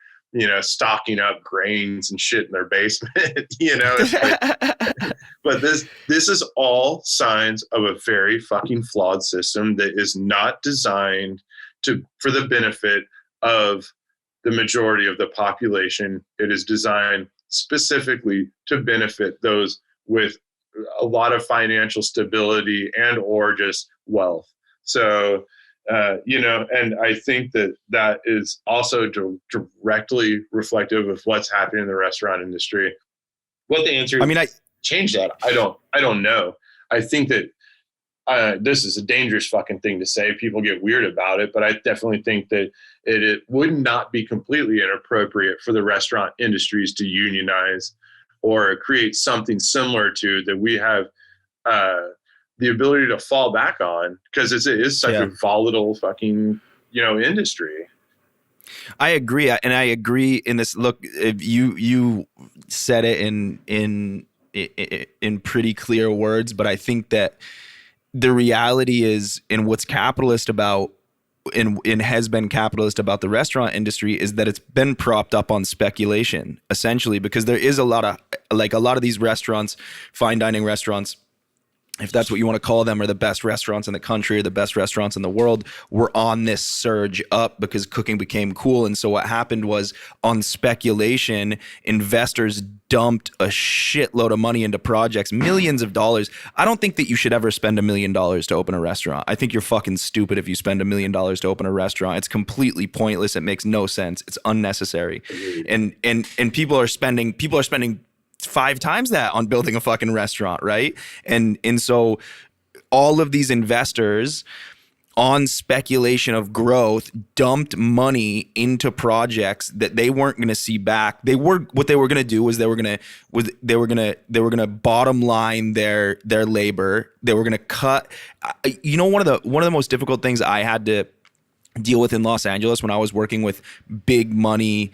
stocking up grains and shit in their basement. It's like, but this is all signs of a very fucking flawed system that is not designed for the benefit of the majority of the population. It is designed specifically to benefit those with a lot of financial stability and or just wealth. So, and I think that is also directly reflective of what's happening in the restaurant industry. What the answer change that? I don't know. I think that this is a dangerous fucking thing to say. People get weird about it, but I definitely think that it would not be completely inappropriate for the restaurant industries to unionize or create something similar to that we have the ability to fall back on, because it is such a volatile fucking, industry. I agree. And I agree in this. Look, if you said it in pretty clear words, but I think that the reality is, in what's capitalist about, and has been capitalist about the restaurant industry, is that it's been propped up on speculation, essentially, because there is a lot of these restaurants, fine dining restaurants, if that's what you want to call them, are the best restaurants in the country or the best restaurants in the world, were on this surge up because cooking became cool. And so what happened was, on speculation, investors dumped a shitload of money into projects, millions of dollars. I don't think that you should ever spend $1 million to open a restaurant. I think you're fucking stupid if you spend $1 million to open a restaurant. It's completely pointless. It makes no sense. It's unnecessary. And people are spending 5 times that on building a fucking restaurant, right? And so all of these investors, on speculation of growth, dumped money into projects that they weren't going to see back. What they were going to do was they were going to bottom line their labor. They were going to cut. One of the most difficult things I had to deal with in Los Angeles when I was working with big money.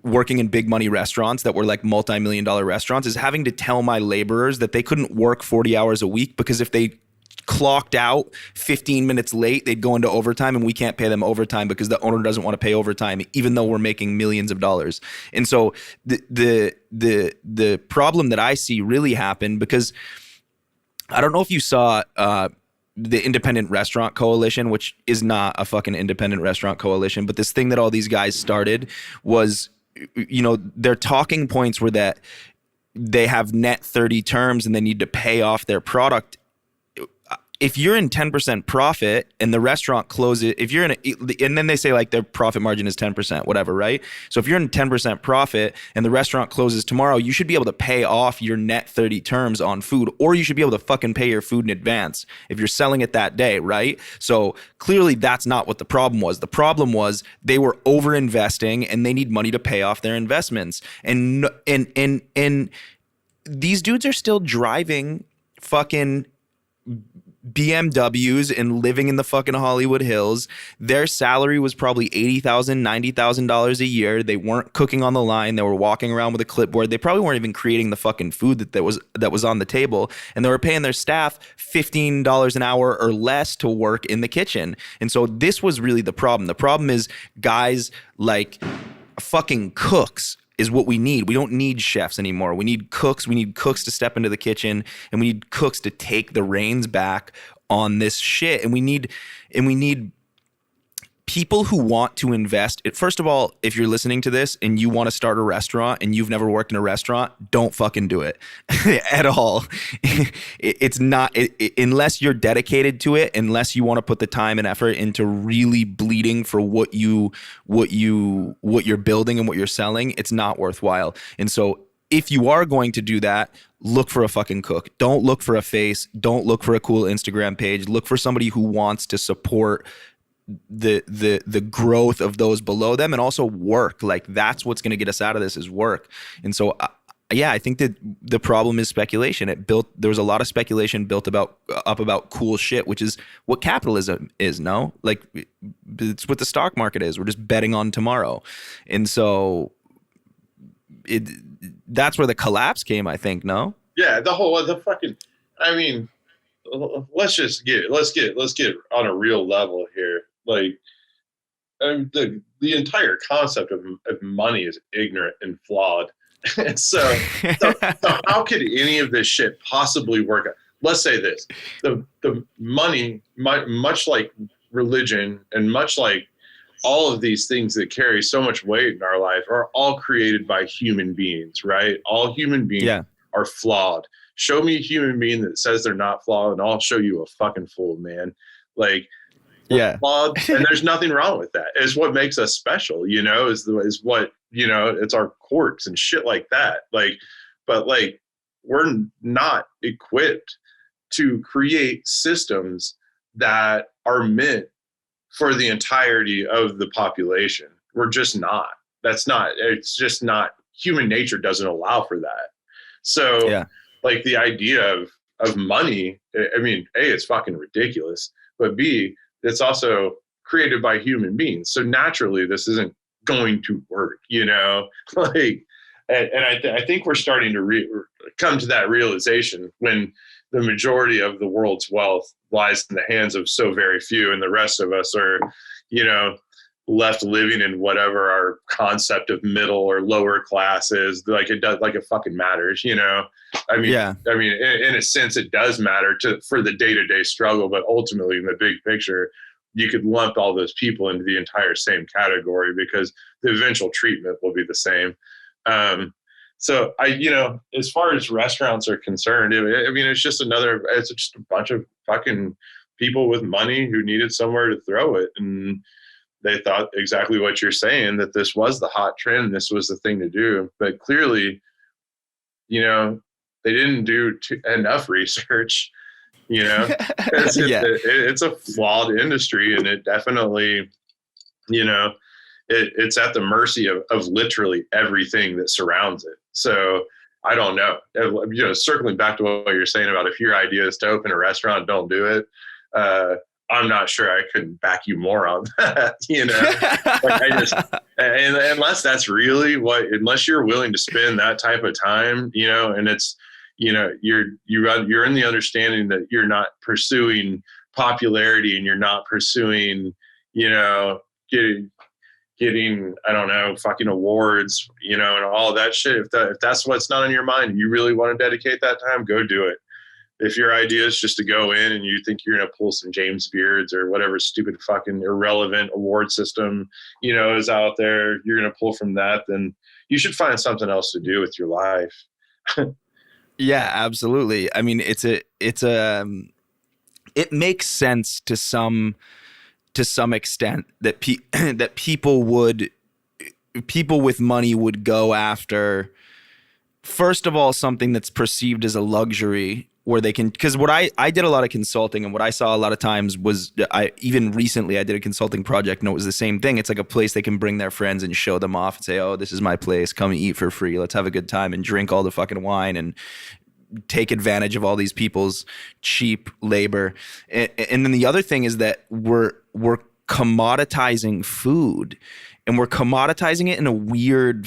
Working in big money restaurants that were like multi-million-dollar restaurants, is having to tell my laborers that they couldn't work 40 hours a week, because if they clocked out 15 minutes late, they'd go into overtime, and we can't pay them overtime because the owner doesn't want to pay overtime, even though we're making millions of dollars. And so the problem that I see really happen, because I don't know if you saw the Independent Restaurant Coalition, which is not a fucking independent restaurant coalition, but this thing that all these guys started was, their talking points were that they have net 30 terms and they need to pay off their product. If you're in 10% profit and the restaurant closes, and then they say like their profit margin is 10%, whatever, right? So if you're in 10% profit and the restaurant closes tomorrow, you should be able to pay off your net 30 terms on food, or you should be able to fucking pay your food in advance if you're selling it that day, right? So clearly that's not what the problem was. The problem was they were over investing and they need money to pay off their investments. And these dudes are still driving fucking BMWs and living in the fucking Hollywood Hills. Their salary was probably $80,000, $90,000 a year. They weren't cooking on the line. They were walking around with a clipboard. They probably weren't even creating the fucking food that was on the table. And they were paying their staff $15 an hour or less to work in the kitchen. And so this was really the problem. The problem is guys like fucking cooks is what we need. We don't need chefs anymore. We need cooks. We need cooks to step into the kitchen, and we need cooks to take the reins back on this shit. And we need people who want to invest. First of all, if you're listening to this and you want to start a restaurant and you've never worked in a restaurant, don't fucking do it at all. It's not, unless you're dedicated to it, unless you want to put the time and effort into really bleeding for what you're building and what you're selling, it's not worthwhile. And so if you are going to do that, look for a fucking cook. Don't look for a face. Don't look for a cool Instagram page. Look for somebody who wants to support the growth of those below them, and also work. Like, that's what's going to get us out of this, is work. And so Yeah, I think that the problem is speculation. There was a lot of speculation built about cool shit, which is what capitalism is. No, like it's what the stock market is. We're just betting on tomorrow, and so that's where the collapse came. I think. No. Yeah, the fucking. I mean, let's get on a real level here. Like, the entire concept of money is ignorant and flawed. And so how could any of this shit possibly work out? Let's say this: the money, much like religion, and much like all of these things that carry so much weight in our life, are all created by human beings, right? All human beings are flawed. Show me a human being that says they're not flawed, and I'll show you a fucking fool, man. Like, flawed, and there's nothing wrong with that. It's what makes us special, is what, it's our quirks and shit like that. Like, but like, we're not equipped to create systems that are meant for the entirety of the population. We're just not. It's just not, human nature doesn't allow for that. So like the idea of money, I mean, A, it's fucking ridiculous, but B, it's also created by human beings. So naturally, this isn't going to work, like, and I think we're starting to come to that realization when the majority of the world's wealth lies in the hands of so very few, and the rest of us are, left living in whatever our concept of middle or lower class is. Like it does, like it fucking matters, I mean, in a sense it does matter for the day-to-day struggle, but ultimately in the big picture, you could lump all those people into the entire same category because the eventual treatment will be the same. So as far as restaurants are concerned, it's just a bunch of fucking people with money who needed somewhere to throw it. And they thought exactly what you're saying, that this was the hot trend. This was the thing to do. But clearly, they didn't do enough research, it's a flawed industry, and it definitely, it's at the mercy of literally everything that surrounds it. So I don't know, circling back to what you're saying about if your idea is to open a restaurant, don't do it. I'm not sure I couldn't back you more on that, like unless that's really unless you're willing to spend that type of time, and it's, you're in the understanding that you're not pursuing popularity and you're not pursuing, getting, I don't know, fucking awards, and all that shit. If that's what's not on your mind and you really want to dedicate that time, go do it. If your idea is just to go in and you think you're going to pull some James Beards or whatever stupid fucking irrelevant award system, is out there, you're going to pull from that, then you should find something else to do with your life. Yeah, absolutely. I mean, it makes sense to some extent that that people with money would go after, first of all, something that's perceived as a luxury, where they can, because what I did a lot of consulting, and what I saw a lot of times was, even recently I did a consulting project, and it was the same thing. It's like a place they can bring their friends and show them off and say, oh, this is my place, come eat for free, let's have a good time and drink all the fucking wine and take advantage of all these people's cheap labor. And then the other thing is that we're commoditizing food, and we're commoditizing it in a weird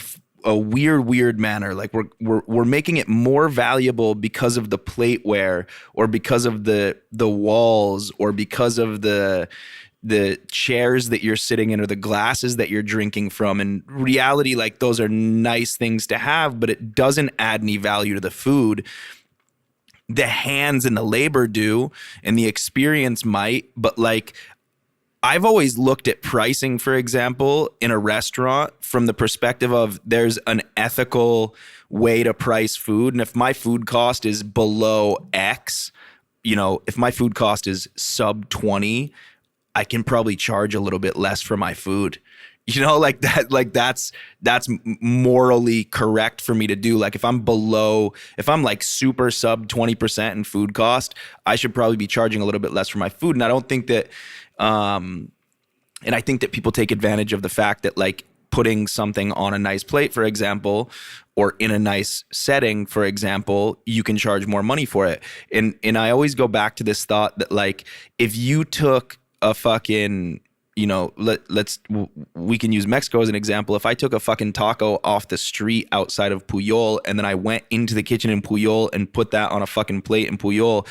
manner. Like we're making it more valuable because of the plateware, or because of the walls, or because of the chairs that you're sitting in, or the glasses that you're drinking from. In reality, like, those are nice things to have, but it doesn't add any value to the food. The hands and the labor do, and the experience might, but like, I've always looked at pricing, for example, in a restaurant from the perspective of there's an ethical way to price food. And if my food cost is below X, if my food cost is sub 20, I can probably charge a little bit less for my food. Like that, like that's morally correct for me to do. Like if I'm like super sub 20% in food cost, I should probably be charging a little bit less for my food. And I don't think that, and I think that people take advantage of the fact that, like, putting something on a nice plate, for example, or in a nice setting, for example, you can charge more money for it. And I always go back to this thought that, like, if you took a fucking, you know, we can use Mexico as an example. If I took a fucking taco off the street outside of Puyol, and then I went into the kitchen in Puyol and put that on a fucking plate in Puyol,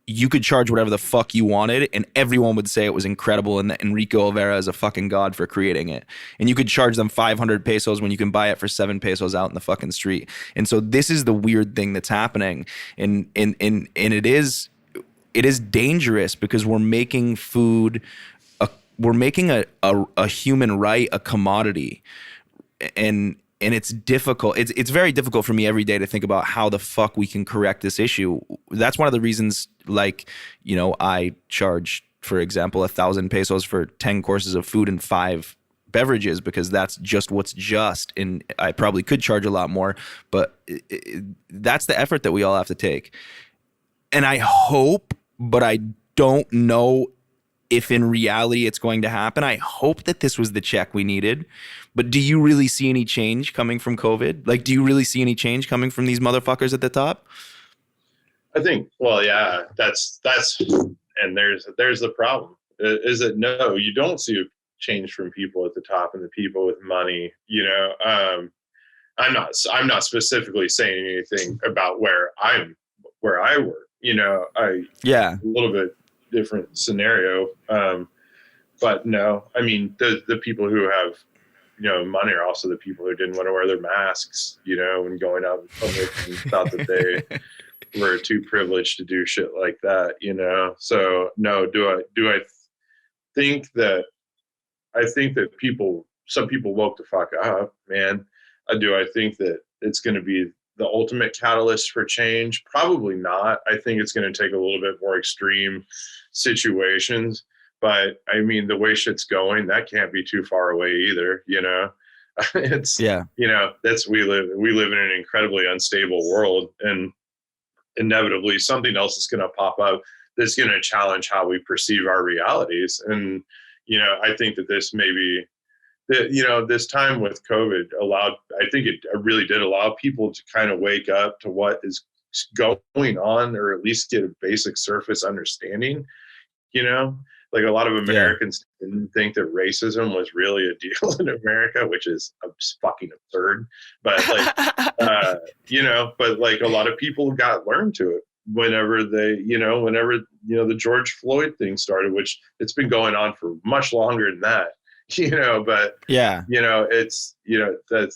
you could charge whatever the fuck you wanted, and everyone would say it was incredible and that Enrico Olvera is a fucking god for creating it. And you could charge them 500 pesos when you can buy it for 7 pesos out in the fucking street. And so this is the weird thing that's happening. And it is dangerous, because we're making food, we're making a human right a commodity. And it's difficult. It's very difficult for me every day to think about how the fuck we can correct this issue. That's one of the reasons, like, you know, I charge, for example, 1,000 pesos for 10 courses of food and 5 beverages, because that's just what's just. And I probably could charge a lot more, but that's the effort that we all have to take. And I hope, but I don't know if in reality it's going to happen. I hope that this was the check we needed. But do you really see any change coming from COVID? Like, do you really see any change coming from these motherfuckers at the top? I think, well, yeah, that's, and there's the problem, is that no, you don't see a change from people at the top and the people with money, you know. I'm not specifically saying anything about where I work, you know. A little bit different scenario. But no, I mean, the people who have, you know, money are also the people who didn't want to wear their masks, you know, and going out in public and thought that they were too privileged to do shit like that, you know. So no, do I think that some people woke the fuck up, man. Do I think that it's going to be the ultimate catalyst for change? Probably not. I think it's going to take a little bit more extreme situations. But I mean, the way shit's going, that can't be too far away either, you know. It's, you know, we live in an incredibly unstable world, and inevitably something else is going to pop up that's going to challenge how we perceive our realities. And, you know, I think that this maybe, you know, this time with COVID I think it really did allow people to kind of wake up to what is going on, or at least get a basic surface understanding, you know. Like, a lot of Americans didn't think that racism was really a deal in America, which is fucking absurd. But like, you know, but like, a lot of people got learned to it whenever the George Floyd thing started, which it's been going on for much longer than that, you know. But you know, it's, you know, that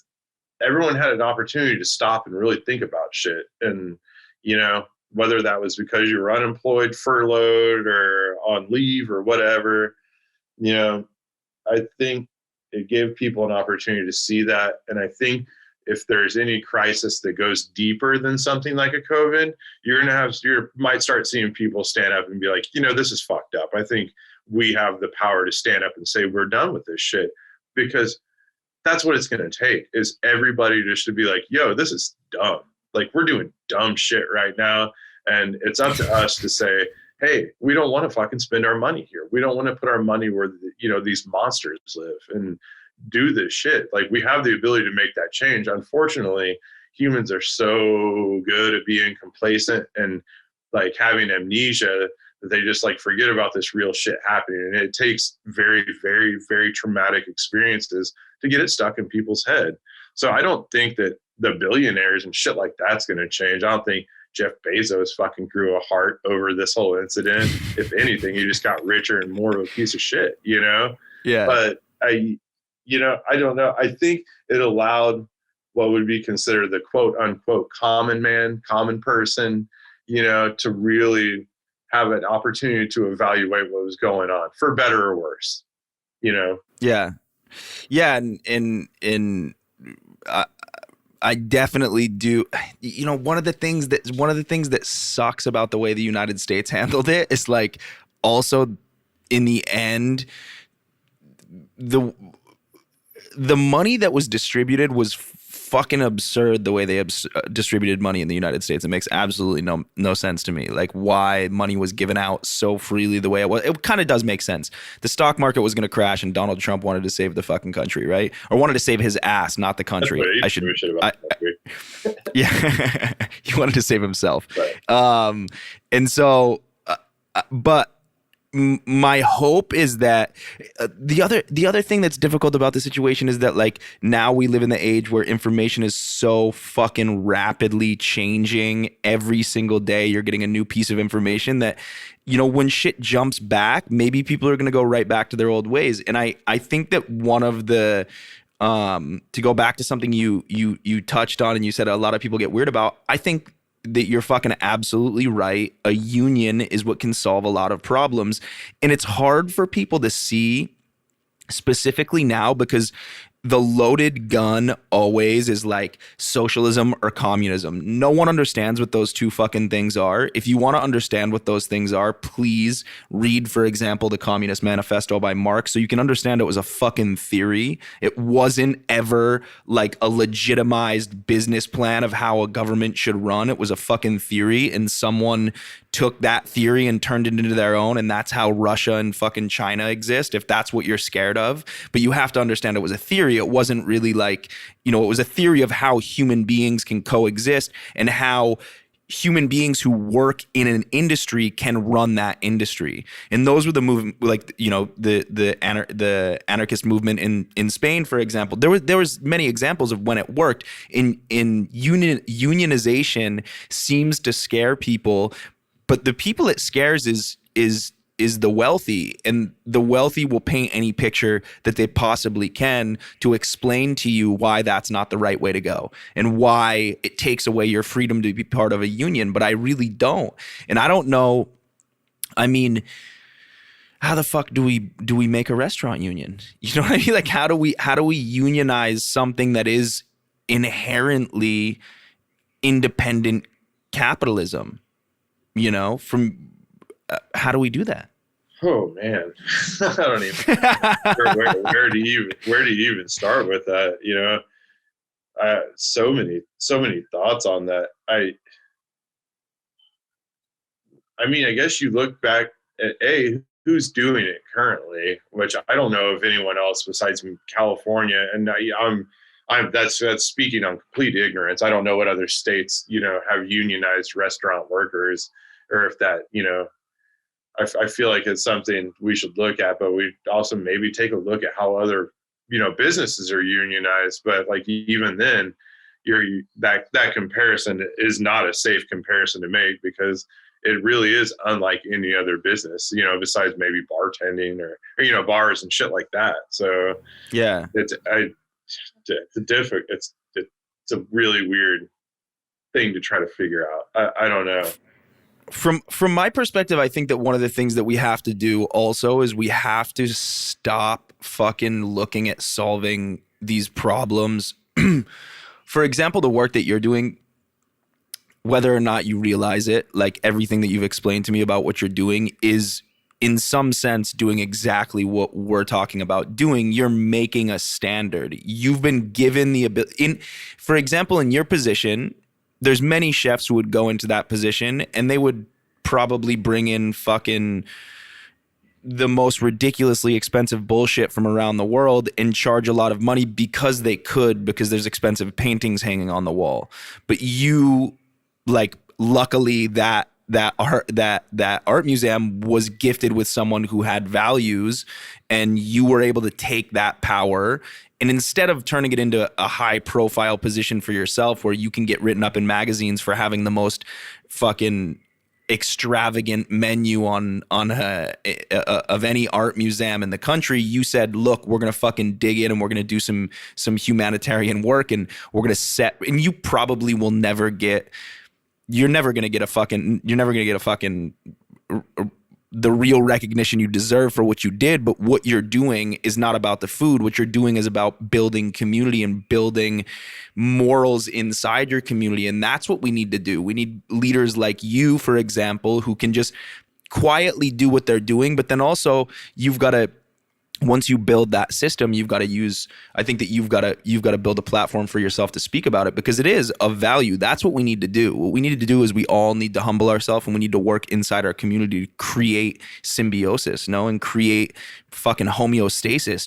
everyone had an opportunity to stop and really think about shit. And, you know, whether that was because you were unemployed, furloughed, or on leave, or whatever, you know, I think it gave people an opportunity to see that. And I think if there's any crisis that goes deeper than something like a COVID, you might start seeing people stand up and be like, you know, this is fucked up. I think we have the power to stand up and say, we're done with this shit, because that's what it's going to take, is everybody just to be like, yo, this is dumb. Like, we're doing dumb shit right now. And it's up to us to say, hey, we don't want to fucking spend our money here. We don't want to put our money where, you know, these monsters live, and do this shit. Like, we have the ability to make that change. Unfortunately, humans are so good at being complacent and like having amnesia that they just like forget about this real shit happening. And it takes very, very, very traumatic experiences to get it stuck in people's head. So I don't think that the billionaires and shit like that's going to change. I don't think Jeff Bezos fucking grew a heart over this whole incident. If anything, he just got richer and more of a piece of shit, you know? Yeah. But I don't know. I think it allowed what would be considered the quote unquote common man, common person, you know, to really have an opportunity to evaluate what was going on, for better or worse, you know? Yeah. Yeah. And I definitely do. You know, one of the things that sucks about the way the United States handled it is, like, also in the end, the money that was distributed was fucking absurd the way they distributed money in the United States. It makes absolutely no sense to me. Like why money was given out so freely the way it was. It kind of does make sense. The stock market was going to crash and Donald Trump wanted to save the fucking country, right? Or wanted to save his ass, not the country. Yeah, he wanted to save himself. Right. And so, but my hope is that the other thing that's difficult about the situation is that like now we live in the age where information is so fucking rapidly changing every single day. You're getting a new piece of information that, you know, when shit jumps back, maybe people are going to go right back to their old ways. And I think that one of the to go back to something you touched on and you said a lot of people get weird about, I think that you're fucking absolutely right. A union is what can solve a lot of problems. And it's hard for people to see specifically now because the loaded gun always is like socialism or communism. No one understands what those two fucking things are. If you want to understand what those things are, please read, for example, the Communist Manifesto by Marx so you can understand it was a fucking theory. It wasn't ever like a legitimized business plan of how a government should run. It was a fucking theory, and someone took that theory and turned it into their own, and that's how Russia and fucking China exist, if that's what you're scared of. But you have to understand it was a theory. It wasn't really like, you know, it was a theory of how human beings can coexist and how human beings who work in an industry can run that industry. And those were the movement, like, you know, the anarchist movement in Spain, for example. There was many examples of when it worked. Unionization seems to scare people, but the people it scares is the wealthy, and the wealthy will paint any picture that they possibly can to explain to you why that's not the right way to go and why it takes away your freedom to be part of a union. But I really don't. And I don't know. I mean, how the fuck do we make a restaurant union? You know what I mean? Like, how do we unionize something that is inherently independent capitalism? You know, from how do we do that? Oh man, I don't even where do you even start with that? You know, so many thoughts on that. I mean, I guess you look back at who's doing it currently, which I don't know of anyone else besides California, and that's speaking on complete ignorance. I don't know what other states, you know, have unionized restaurant workers, or if that, you know, I feel like it's something we should look at, but we also maybe take a look at how other, you know, businesses are unionized. But like even then, that comparison is not a safe comparison to make, because it really is unlike any other business, you know, besides maybe bartending or you know, bars and shit like that. So yeah, it's a really weird thing to try to figure out. I don't know. From my perspective, I think that one of the things that we have to do also is we have to stop fucking looking at solving these problems. For example, the work that you're doing, whether or not you realize it, like everything that you've explained to me about what you're doing is in some sense doing exactly what we're talking about doing. You're making a standard. You've been given the ability. For example, in your position, there's many chefs who would go into that position and they would probably bring in fucking the most ridiculously expensive bullshit from around the world and charge a lot of money because they could, because there's expensive paintings hanging on the wall. But you, like, luckily that art museum was gifted with someone who had values, and you were able to take that power, and instead of turning it into a high profile position for yourself where you can get written up in magazines for having the most fucking extravagant menu on of any art museum in the country, you said, look, we're going to fucking dig in and we're going to do some humanitarian work, and we're going to set, and you probably will never get, you're never going to get a fucking the real recognition you deserve for what you did. But what you're doing is not about the food. What you're doing is about building community and building morals inside your community. And that's what we need to do. We need leaders like you, for example, who can just quietly do what they're doing. But then also you've got to once you build that system, I think that you've got to build a platform for yourself to speak about it, because it is of value. That's what we need to do. What we need to do is we all need to humble ourselves, and we need to work inside our community to create symbiosis, and create fucking homeostasis,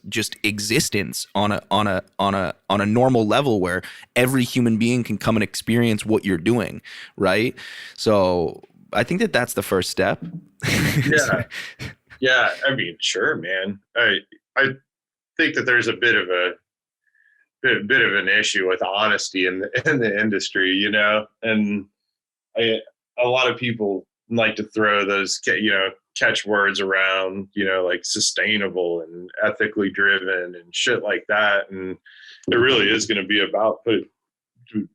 just existence on a normal level where every human being can come and experience what you're doing, right? So I think that that's the first step. Yeah. Yeah, I mean, sure, man. I think that there's a bit of an issue with honesty in the industry, and a lot of people like to throw those catchwords around, like sustainable and ethically driven and shit like that, and it really is going to be about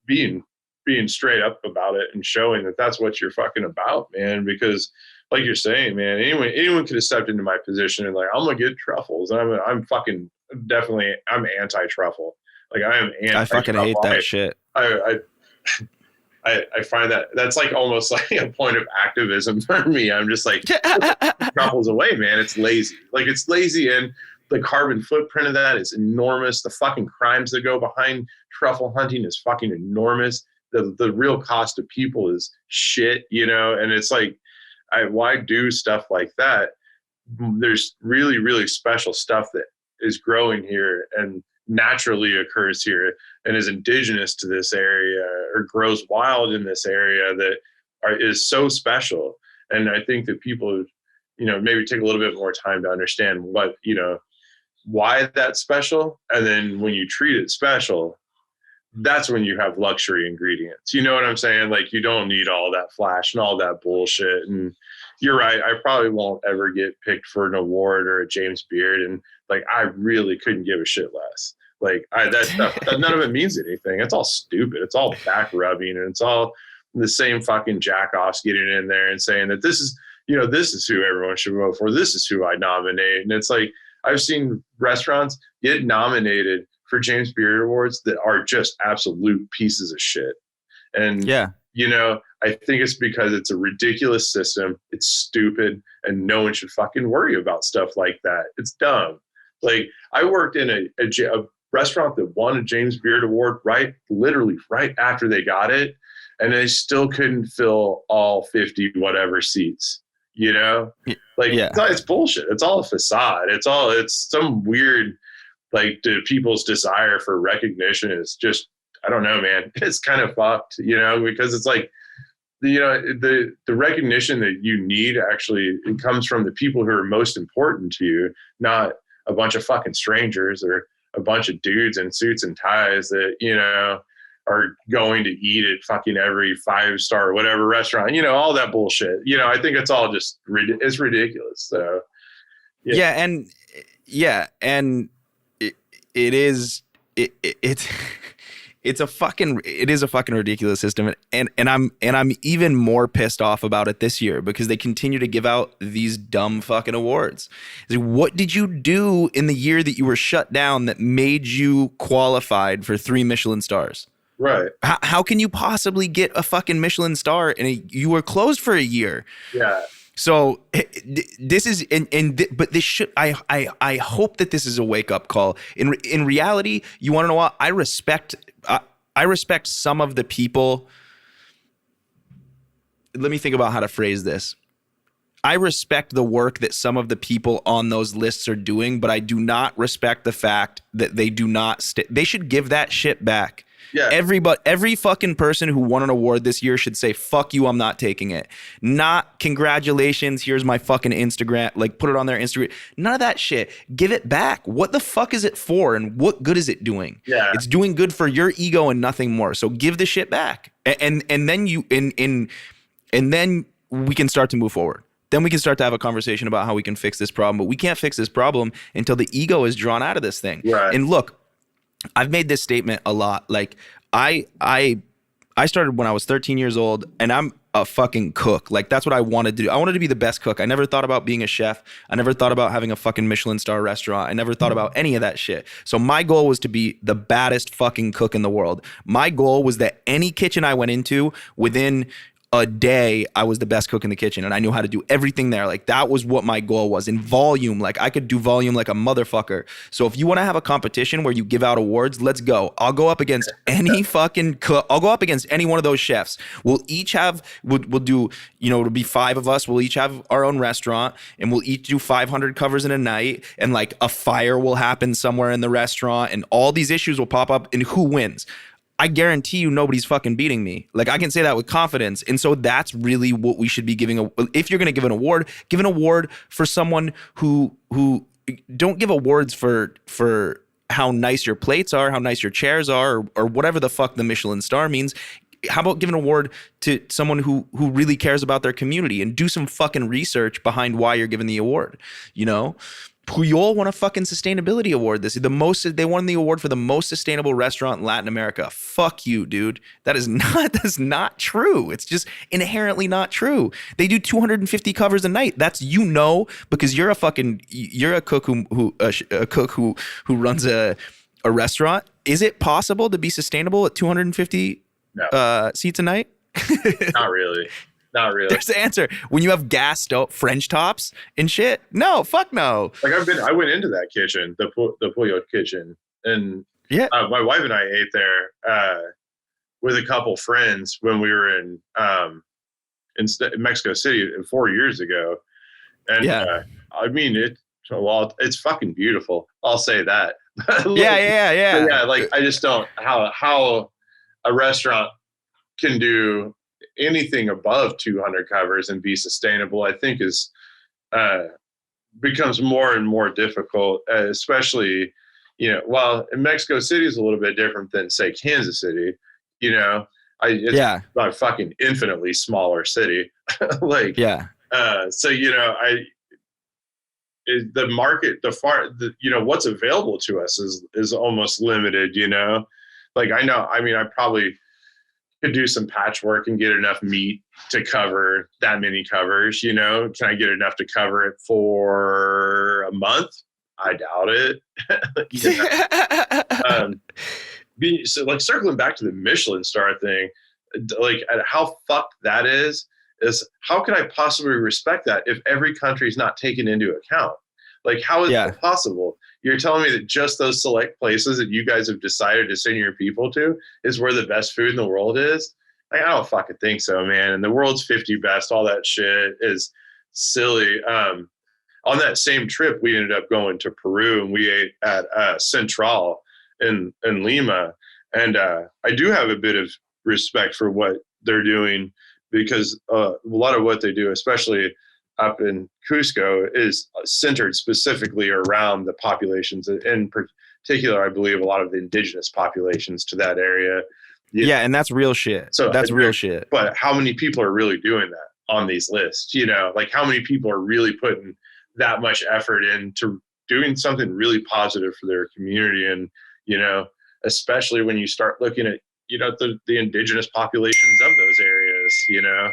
being straight up about it and showing that that's what you're fucking about, man, because like you're saying, man, anyone could have stepped into my position and like, I'm gonna get truffles. And I'm fucking definitely, I'm anti-truffle. Like I am anti-truffle. I fucking hate that shit. I find that's like almost like a point of activism for me. I'm just like, truffles away, man. It's lazy. Like it's lazy, and the carbon footprint of that is enormous. The fucking crimes that go behind truffle hunting is fucking enormous. The real cost of people is shit, and it's like, why do stuff like that? There's really, really special stuff that is growing here and naturally occurs here and is indigenous to this area or grows wild in this area that is so special. And I think that people, maybe take a little bit more time to understand what, why that's special. And then when you treat it special, that's when you have luxury ingredients. You know what I'm saying? Like you don't need all that flash and all that bullshit. And you're right. I probably won't ever get picked for an award or a James Beard. And like, I really couldn't give a shit less. Like that stuff, none of it means anything. It's all stupid. It's all back rubbing, and it's all the same fucking jack-offs getting in there and saying that this is who everyone should vote for. This is who I nominate. And it's like, I've seen restaurants get nominated for James Beard Awards that are just absolute pieces of shit. And, yeah, I think it's because it's a ridiculous system. It's stupid, and no one should fucking worry about stuff like that. It's dumb. Like I worked in a restaurant that won a James Beard Award literally right after they got it. And they still couldn't fill all 50 whatever seats, it's bullshit. It's all a facade. It's some weird, like people's desire for recognition is just, I don't know, man. It's kind of fucked, because it's like, the recognition that you need actually, it comes from the people who are most important to you, not a bunch of fucking strangers or a bunch of dudes in suits and ties that, are going to eat at fucking every 5-star whatever restaurant, all that bullshit. I think it's all just, it's ridiculous. So, yeah. And it is a fucking ridiculous system, and I'm even more pissed off about it this year because they continue to give out these dumb fucking awards. What did you do in the year that you were shut down that made you qualified for 3 Michelin stars? Right. How can you possibly get a fucking Michelin star and you were closed for a year? Yeah. So this is but this should, I hope that this is a wake up call. In reality, you want to know what? I respect some of the people. Let me think about how to phrase this. I respect the work that some of the people on those lists are doing, but I do not respect the fact that they do not they should give that shit back. Yeah. Every fucking person who won an award this year should say, fuck you, I'm not taking it. Not congratulations, here's my fucking Instagram, like put it on their Instagram. None of that shit. Give it back. What the fuck is it for, and what good is it doing? Yeah. It's doing good for your ego and nothing more. So give the shit back. And then we can start to move forward. Then we can start to have a conversation about how we can fix this problem. But we can't fix this problem until the ego is drawn out of this thing. Right. And look, I've made this statement a lot. Like I started when I was 13 years old, and I'm a fucking cook. Like that's what I wanted to do. I wanted to be the best cook. I never thought about being a chef. I never thought about having a fucking Michelin star restaurant. I never thought about any of that shit. So my goal was to be the baddest fucking cook in the world. My goal was that any kitchen I went into within a day I was the best cook in the kitchen and I knew how to do everything there. Like that was what my goal was. In volume, like I could do volume like a motherfucker. So if you want to have a competition where you give out awards, let's go. I'll go up against any fucking cook. I'll go up against any one of those chefs. We'll each have, we'll do, you know, it'll be 5 of us. We'll each have our own restaurant and we'll each do 500 covers in a night. And like a fire will happen somewhere in the restaurant and all these issues will pop up and who wins? I guarantee you nobody's fucking beating me. Like I can say that with confidence. And so that's really what we should be giving. If you're going to give an award for someone who don't give awards for how nice your plates are, how nice your chairs are, or whatever the fuck the Michelin star means. How about giving an award to someone who really cares about their community and do some fucking research behind why you're giving the award, you know? Puyol won a fucking sustainability award. They won the award for the most sustainable restaurant in Latin America. Fuck you, dude. That's not true. It's just inherently not true. They do 250 covers a night. That's, you know, because you're a cook who runs a restaurant. Is it possible to be sustainable at 250 seats a night? Not really. Not really. There's the answer. When you have gas stove, French tops and shit. No, fuck no. Like I went into that kitchen, the Pollo kitchen, and my wife and I ate there with a couple friends when we were in Mexico City 4 years ago. And I mean, it's fucking beautiful. I'll say that. Yeah. Like I just don't how a restaurant can do anything above 200 covers and be sustainable, I think is becomes more and more difficult, especially, you know, while in Mexico City is a little bit different than say Kansas City, you know, it's a fucking infinitely smaller city. So, you know, the market, you know, what's available to us is almost limited, you know, like I probably could do some patchwork and get enough meat to cover that many covers, you know. Can I get enough to cover it for a month? I doubt it. So like circling back to the Michelin star thing, like how fucked that is how can I possibly respect that if every country is not taken into account? Like how is that possible? You're telling me that just those select places that you guys have decided to send your people to is where the best food in the world is? Like, I don't fucking think so, man. And the world's 50 best, all that shit is silly. On that same trip, we ended up going to Peru and we ate at Central in Lima. And I do have a bit of respect for what they're doing because a lot of what they do, especially up in Cusco, is centered specifically around the populations, in particular, I believe, a lot of the indigenous populations to that area. Yeah, and that's real shit. So that's real shit. But how many people are really doing that on these lists? You know, like how many people are really putting that much effort into doing something really positive for their community? And, you know, especially when you start looking at, you know, the indigenous populations of those areas, you know.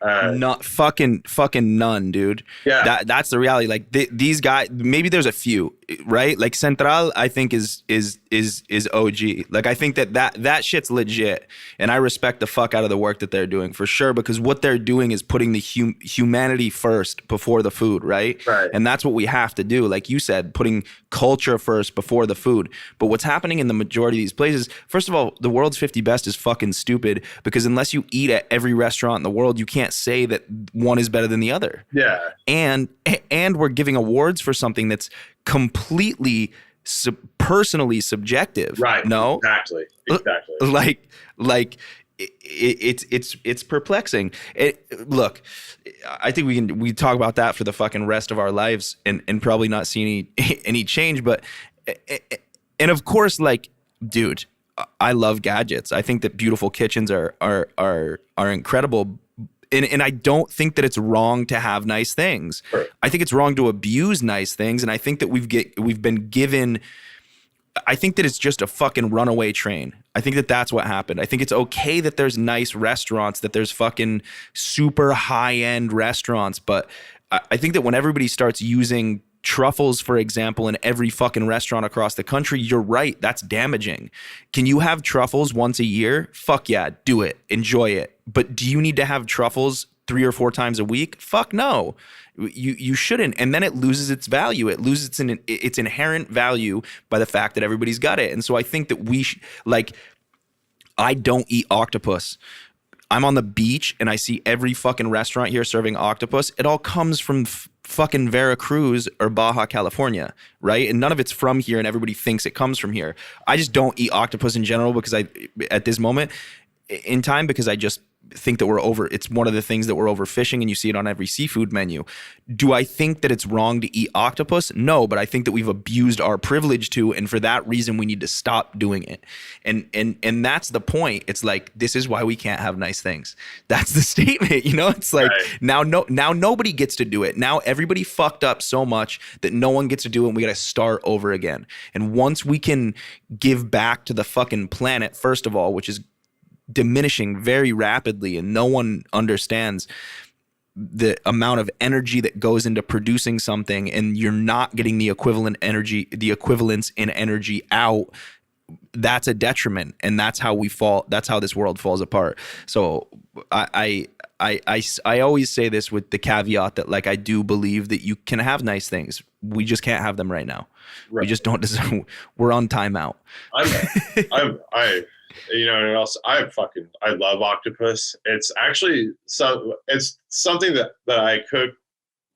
Not fucking none, dude. Yeah, that's the reality. Like these guys, maybe there's a few, right? Like Central, I think is OG. Like I think that shit's legit, and I respect the fuck out of the work that they're doing for sure, because what they're doing is putting the humanity first before the food, right? Right. And that's what we have to do. Like you said, putting culture first before the food. But what's happening in the majority of these places? First of all, the world's 50 best is fucking stupid, because unless you eat at every restaurant in the world, you can't say that one is better than the other. Yeah. And we're giving awards for something that's completely personally subjective. Right. No. Exactly. Like it's perplexing. Look, I think we talk about that for the fucking rest of our lives and probably not see any change. But and of course, like, dude, I love gadgets. I think that beautiful kitchens are incredible. And I don't think that it's wrong to have nice things. Right. I think it's wrong to abuse nice things. And I think that we've been given, I think that it's just a fucking runaway train. I think that that's what happened. I think it's okay that there's nice restaurants, that there's fucking super high-end restaurants. But I think that when everybody starts using truffles, for example, in every fucking restaurant across the country, you're right. That's damaging. Can you have truffles once a year? Fuck yeah, do it. Enjoy it. But do you need to have truffles 3 or 4 times a week? Fuck no. You shouldn't. And then it loses its value. It loses its inherent value by the fact that everybody's got it. And so I think that I don't eat octopus. I'm on the beach and I see every fucking restaurant here serving octopus. It all comes from fucking Veracruz or Baja California, right? And none of it's from here and everybody thinks it comes from here. I just don't eat octopus in general because at this moment in time, because I just think that it's one of the things that we're overfishing, and you see it on every seafood menu. Do I think that it's wrong to eat octopus? No, but I think that we've abused our privilege to, and for that reason we need to stop doing it. And that's the point. It's like, this is why we can't have nice things. That's the statement, you know? It's like, right. Now nobody gets to do it. Now everybody fucked up so much that no one gets to do it, and we got to start over again. And once we can give back to the fucking planet, first of all, which is diminishing very rapidly, and no one understands the amount of energy that goes into producing something, and you're not getting the equivalence in energy out, that's a detriment, and that's how this world falls apart. So I always say this with the caveat that, like, I do believe that you can have nice things. We just can't have them right now. Right. We just don't deserve. We're on timeout. You know, and else I love octopus. It's actually it's something that I cook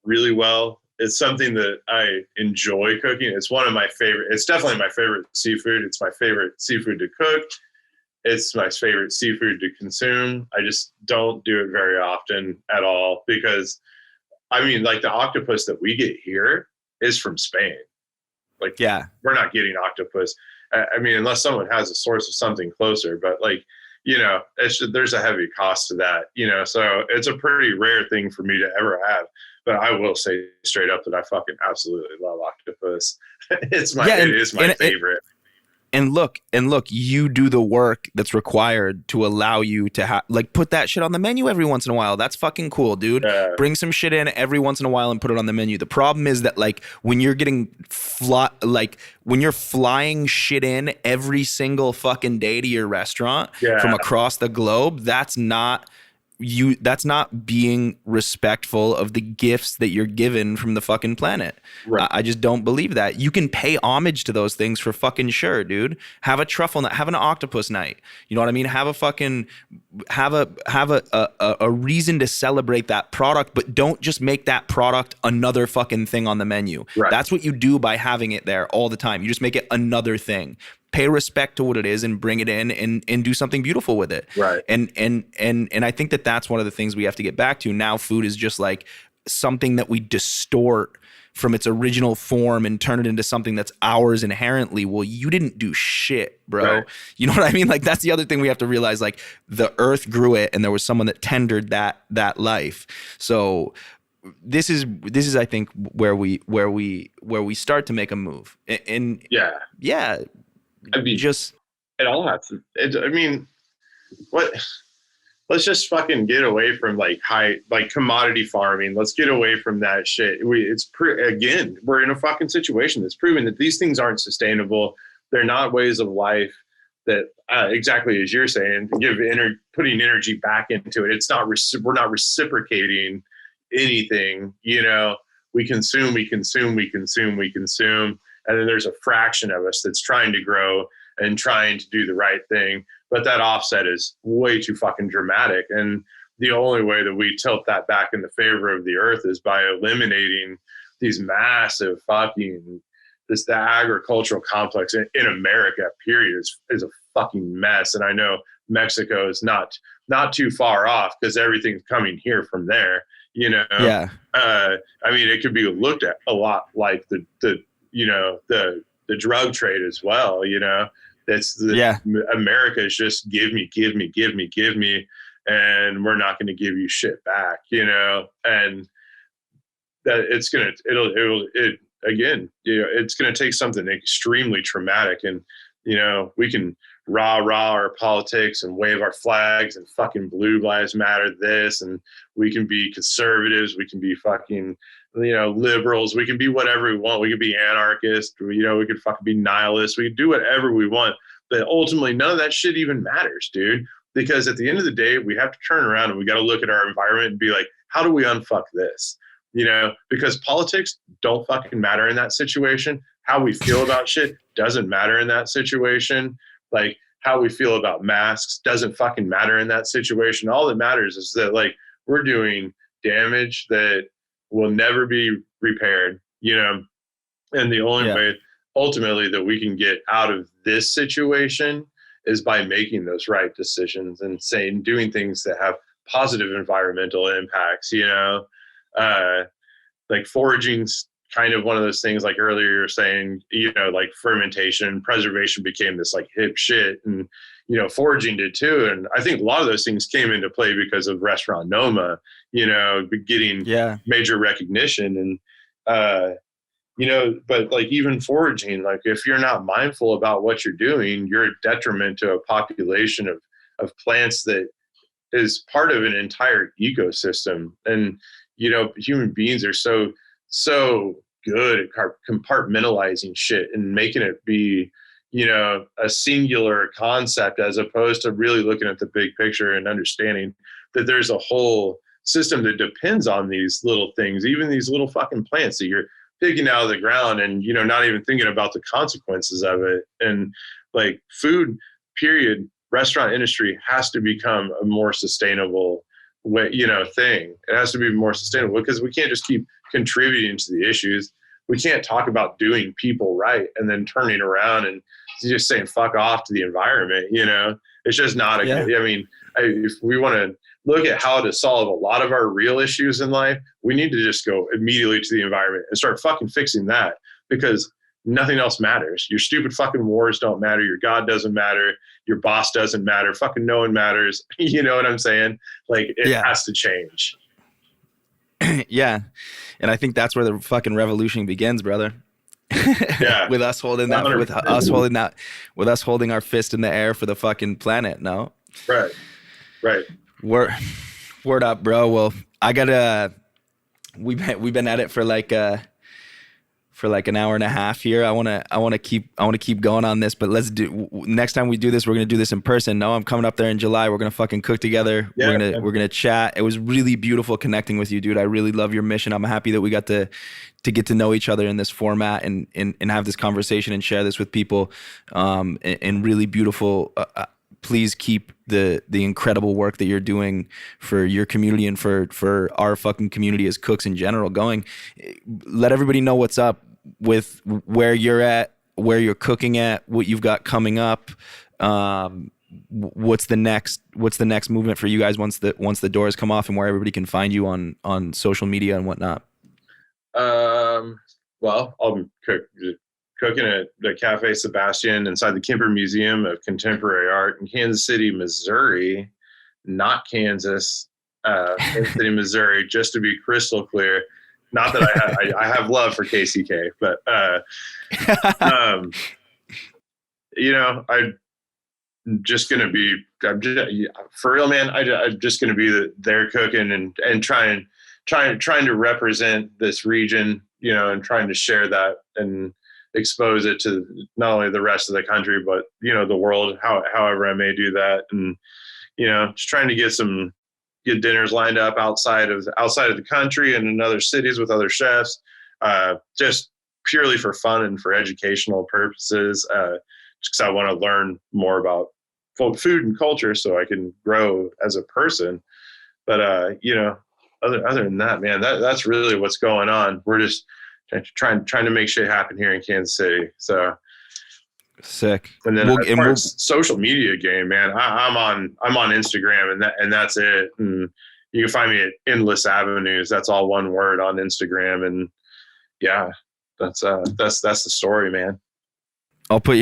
really well. It's something that I enjoy cooking. It's definitely my favorite seafood. It's my favorite seafood to cook. It's my favorite seafood to consume. I just don't do it very often at all because, I mean, like, the octopus that we get here is from Spain. Like, yeah, we're not getting octopus. I mean, unless someone has a source of something closer, but, like, you know, there's a heavy cost to that, you know, so it's a pretty rare thing for me to ever have. But I will say straight up that I fucking absolutely love octopus. It is my favorite. And look, you do the work that's required to allow you to put that shit on the menu every once in a while. That's fucking cool, dude. Bring some shit in every once in a while and put it on the menu. The problem is that, like, when you're when you're flying shit in every single fucking day to your restaurant from across the globe, that's not being respectful of the gifts that you're given from the fucking planet. Right. I just don't believe that. You can pay homage to those things for fucking sure, dude. Have a truffle night, have an octopus night. You know what I mean? Have a reason to celebrate that product, but don't just make that product another fucking thing on the menu. Right. That's what you do by having it there all the time. You just make it another thing. Pay respect to what it is and bring it in and do something beautiful with it. Right. And I think that that's one of the things we have to get back to. Now food is just like something that we distort from its original form and turn it into something that's ours inherently. Well, you didn't do shit, bro. Right. You know what I mean? Like, that's the other thing we have to realize. Like, the earth grew it and there was someone that tendered that life. So this is I think where we start to make a move. And yeah. I mean, it all has to. I mean, what? Let's just fucking get away from like commodity farming. Let's get away from that shit. Again, we're in a fucking situation that's proven that these things aren't sustainable. They're not ways of life that, exactly as you're saying, putting energy back into it. It's not. We're not reciprocating anything. You know, we consume. And then there's a fraction of us that's trying to grow and trying to do the right thing. But that offset is way too fucking dramatic. And the only way that we tilt that back in the favor of the earth is by eliminating these massive the agricultural complex in America, period, is a fucking mess. And I know Mexico is not too far off because everything's coming here from there, you know? Yeah. I mean, it could be looked at a lot like the drug trade as well, you know. America is just give me, and we're not going to give you shit back, you know. And that it's going to take something extremely traumatic, and, you know, we can rah our politics and wave our flags and fucking blue lives matter this, and we can be conservatives, we can be fucking liberals. We can be whatever we want. We could be anarchists. We could fucking be nihilists. We could do whatever we want. But ultimately, none of that shit even matters, dude. Because at the end of the day, we have to turn around and we got to look at our environment and be like, how do we unfuck this? Because politics don't fucking matter in that situation. How we feel about shit doesn't matter in that situation. Like, how we feel about masks doesn't fucking matter in that situation. All that matters is that, like, we're doing damage that will never be repaired, and the only way ultimately that we can get out of this situation is by making those right decisions and doing things that have positive environmental impacts, like foraging's kind of one of those things. Like earlier you were saying, like fermentation, preservation became this like hip shit, and foraging did too. And I think a lot of those things came into play because of Restaurant Noma, getting major recognition. And but like even foraging, like if you're not mindful about what you're doing, you're a detriment to a population of plants that is part of an entire ecosystem. And human beings are so good at compartmentalizing shit and making it be a singular concept, as opposed to really looking at the big picture and understanding that there's a whole system that depends on these little things, even these little fucking plants that you're picking out of the ground and not even thinking about the consequences of it. And like food period, restaurant industry has to become a more sustainable way, thing. It has to be more sustainable, because we can't just keep contributing to the issues. We can't talk about doing people right and then turning around and just saying fuck off to the environment. It's just not a good, if we want to look at how to solve a lot of our real issues in life, we need to just go immediately to the environment and start fucking fixing that, because nothing else matters. Your stupid fucking wars don't matter. Your God doesn't matter. Your boss doesn't matter. Fucking no one matters. You know what I'm saying? Like, it has to change. Yeah. And I think that's where the fucking revolution begins, brother. Yeah. With us holding that, with us holding our fist in the air for the fucking planet. No. Right. Word up, bro. Well, I gotta. We've been at it for like an hour and a half here. I wanna keep going on this, but let's do. Next time we do this, we're gonna do this in person. No, I'm coming up there in July. We're gonna fucking cook together. Yeah, we're gonna chat. It was really beautiful connecting with you, dude. I really love your mission. I'm happy that we got to get to know each other in this format and have this conversation and share this with people. And really beautiful. Please keep the incredible work that you're doing for your community and for our fucking community as cooks in general going. Let everybody know what's up with where you're at, where you're cooking at, what you've got coming up. What's the next movement for you guys once the doors come off, and where everybody can find you on social media and whatnot? Well, I'll cooking at the Cafe Sebastian inside the Kemper Museum of Contemporary Art in Kansas City, Missouri, not Kansas, Kansas City, Missouri, just to be crystal clear. Not that I have love for KCK, but, I'm just going to be, for real, man, I'm just going to be there cooking and trying to represent this region, and trying to share that and expose it to not only the rest of the country, but, the world, however I may do that. And, just trying to get dinners lined up outside of the country and in other cities with other chefs, just purely for fun and for educational purposes. Just because I want to learn more about food and culture so I can grow as a person. But, other than that, man, that's really what's going on. We're just trying to make shit happen here in Kansas City. So sick. And then as far as social media game, man, I'm on Instagram and that's it. And you can find me at Endless Avenues. That's all one word on Instagram. And yeah, that's the story, man. I'll put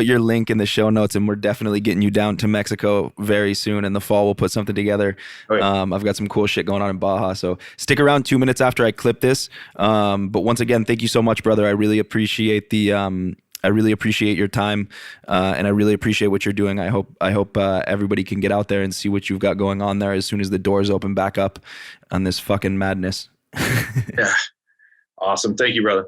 your link in the show notes, and we're definitely getting you down to Mexico very soon. In the fall, we'll put something together. Oh, yeah. I've got some cool shit going on in Baja, so stick around 2 minutes after I clip this. But once again, thank you so much, brother. I really appreciate your time, and I really appreciate what you're doing. I hope everybody can get out there and see what you've got going on there as soon as the doors open back up on this fucking madness. Yeah. Awesome. Thank you, brother.